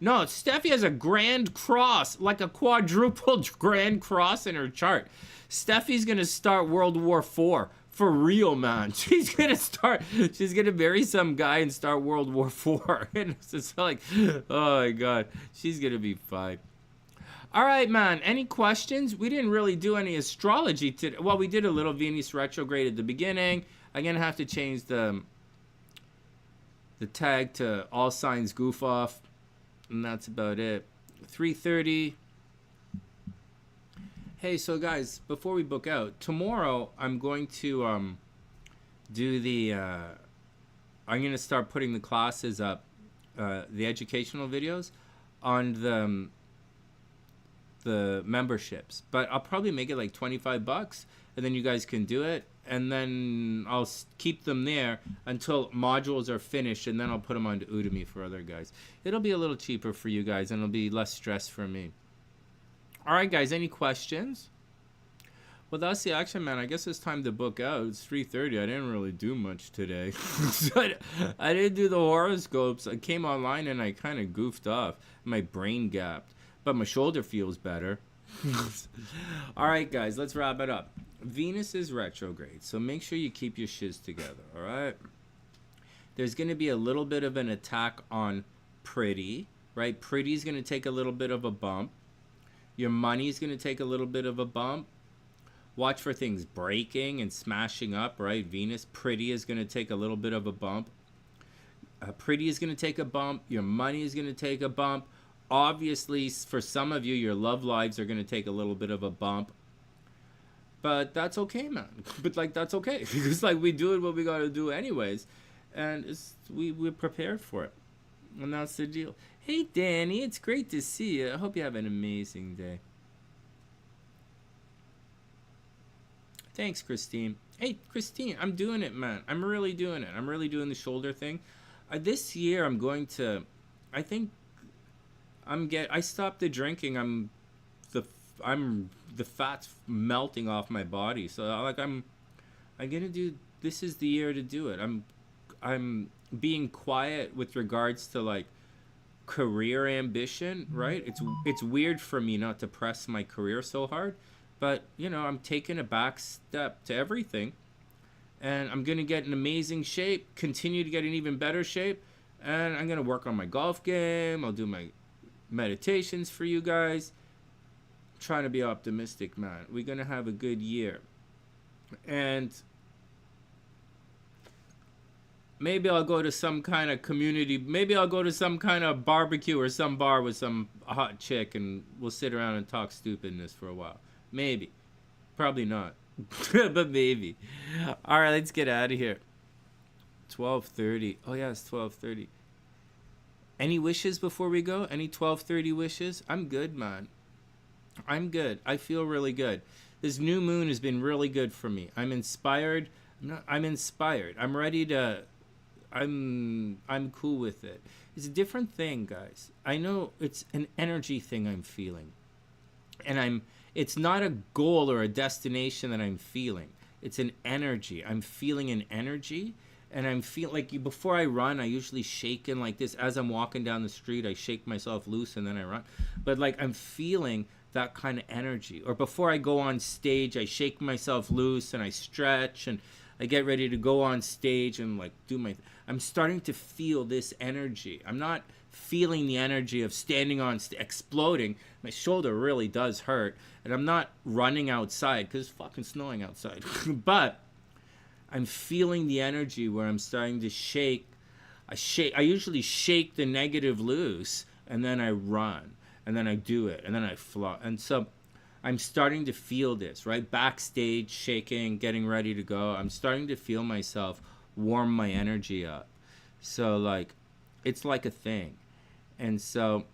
No, Steffi has a grand cross, like a quadruple grand cross in her chart. Steffi's gonna start World War IV. For real, man. She's gonna marry some guy and start World War IV. And it's just like, oh my God, she's gonna be fine. All right, man. Any questions? We didn't really do any astrology today. Well, we did a little Venus retrograde at the beginning. I'm gonna have to change the tag to All Signs Goof Off, and that's about it. 3:30. Hey, so guys, before we book out, tomorrow I'm going to do the. I'm gonna start putting the classes up, the educational videos, on the memberships, but I'll probably make it like $25, and then you guys can do it, and then I'll keep them there until modules are finished, and then I'll put them onto Udemy for other guys. It'll be a little cheaper for you guys, and it'll be less stress for me. All right, guys, any questions? Well, that's the action, man. I guess it's time to book out. It's 3:30. I didn't really do much today. I didn't do the horoscopes. I came online and I kind of goofed off. My brain gapped, but my shoulder feels better. All right, guys, let's wrap it up. Venus is retrograde, so make sure you keep your shiz together, all right? There's going to be a little bit of an attack on Pretty, right? Pretty's going to take a little bit of a bump. Your money's going to take a little bit of a bump. Watch for things breaking and smashing up, right? Venus, Pretty is going to take a little bit of a bump. Pretty is going to take a bump. Your money is going to take a bump. Obviously, for some of you, your love lives are going to take a little bit of a bump. But that's okay, man. But, like, that's okay. Because, like, we do what we got to do anyways. And we're prepared for it. And that's the deal. Hey, Danny, it's great to see you. I hope you have an amazing day. Thanks, Christine. Hey, Christine, I'm doing it, man. I'm really doing it. I'm really doing the shoulder thing. This year, I'm going to... I think... I stopped the drinking. The fat's melting off my body. So like I'm gonna do. This is the year to do it. I'm being quiet with regards to like career ambition. Right? It's weird for me not to press my career so hard, but you know I'm taking a back step to everything, and I'm gonna get in amazing shape. Continue to get in even better shape, and I'm gonna work on my golf game. I'll do my meditations for you guys. Trying to be optimistic, man. We're gonna have a good year, and maybe I'll go to some kind of community. Maybe I'll go to some kind of barbecue or some bar with some hot chick, and we'll sit around and talk stupidness for a while. Maybe, probably not, but maybe. All right, let's get out of here. 12:30. Oh yeah, it's 12:30. Any wishes before we go? Any 12:30 wishes? I'm good, man. I'm good. I feel really good. This new moon has been really good for me. I'm inspired. I'm inspired. I'm ready to... I'm cool with it. It's a different thing, guys. I know it's an energy thing I'm feeling. And it's not a goal or a destination that I'm feeling. It's an energy. I'm feeling an energy. And I'm feeling like before I run, I usually shaking like this. As I'm walking down the street, I shake myself loose and then I run. But like I'm feeling that kind of energy. Or before I go on stage, I shake myself loose and I stretch and I get ready to go on stage and like do my... I'm starting to feel this energy. I'm not feeling the energy of standing on exploding. My shoulder really does hurt. And I'm not running outside because it's fucking snowing outside. But I'm feeling the energy where I'm starting to shake. I usually shake the negative loose, and then I run, and then I do it, and then I fly. And so I'm starting to feel this, right? Backstage, shaking, getting ready to go. I'm starting to feel myself warm my energy up. So, like, it's like a thing. And so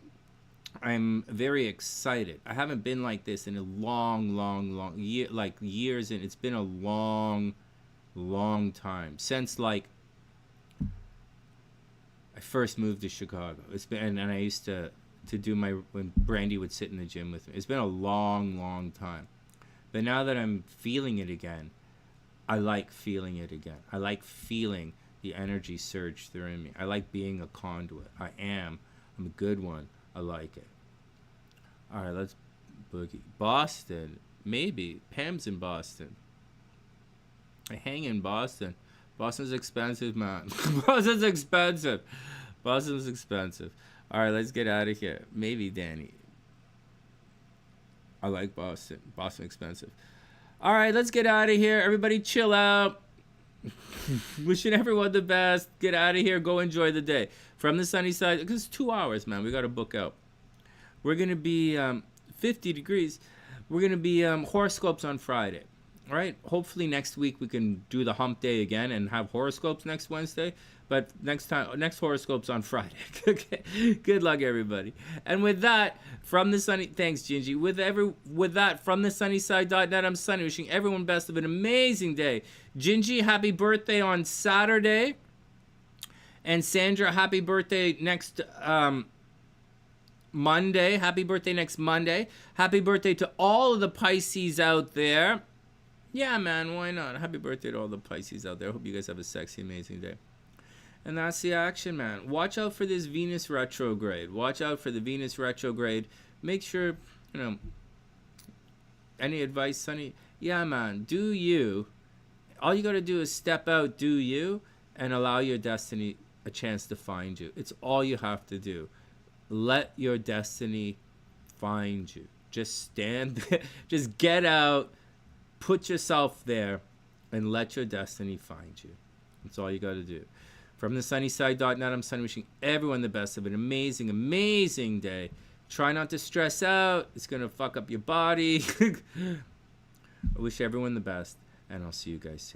I'm very excited. I haven't been like this in a long year, like years, and it's been a long time since like I first moved to Chicago. It's been, and I used to do my, when Brandy would sit in the gym with me. It's been a long, long time. But now that I'm feeling it again, I like feeling it again. I like feeling the energy surge through me. I like being a conduit. I'm a good one. I like it. All right, let's boogie. Boston, maybe. Pam's in Boston. I hang in Boston. Boston's expensive, man. Boston's expensive. Boston's expensive. All right, let's get out of here. Maybe Danny. I like Boston. Boston expensive. All right, let's get out of here. Everybody chill out. Wishing everyone the best. Get out of here. Go enjoy the day. From the sunny side, because it's 2 hours, man. We got to book out. We're going to be 50 degrees. We're going to be horoscopes on Friday. All right. Hopefully next week we can do the hump day again and have horoscopes next Wednesday. But next horoscopes on Friday. Okay. Good luck, everybody. And with that, from the sunny, thanks, Gingie. With that, from the SunnySide.net, I'm Sunny, wishing everyone best of an amazing day. Gingie, happy birthday on Saturday. And Sandra, happy birthday next Monday. Happy birthday next Monday. Happy birthday to all of the Pisces out there. Yeah, man, why not? Happy birthday to all the Pisces out there. I hope you guys have a sexy, amazing day. And that's the action, man. Watch out for this Venus retrograde. Watch out for the Venus retrograde. Make sure, any advice, Sunny? Yeah, man, do you. All you got to do is step out, do you, and allow your destiny a chance to find you. It's all you have to do. Let your destiny find you. Just stand there. Just get out. Put yourself there and let your destiny find you. That's all you got to do. From the SunnySide.net, I'm Sunny, wishing everyone the best of an amazing, amazing day. Try not to stress out. It's going to fuck up your body. I wish everyone the best, and I'll see you guys soon.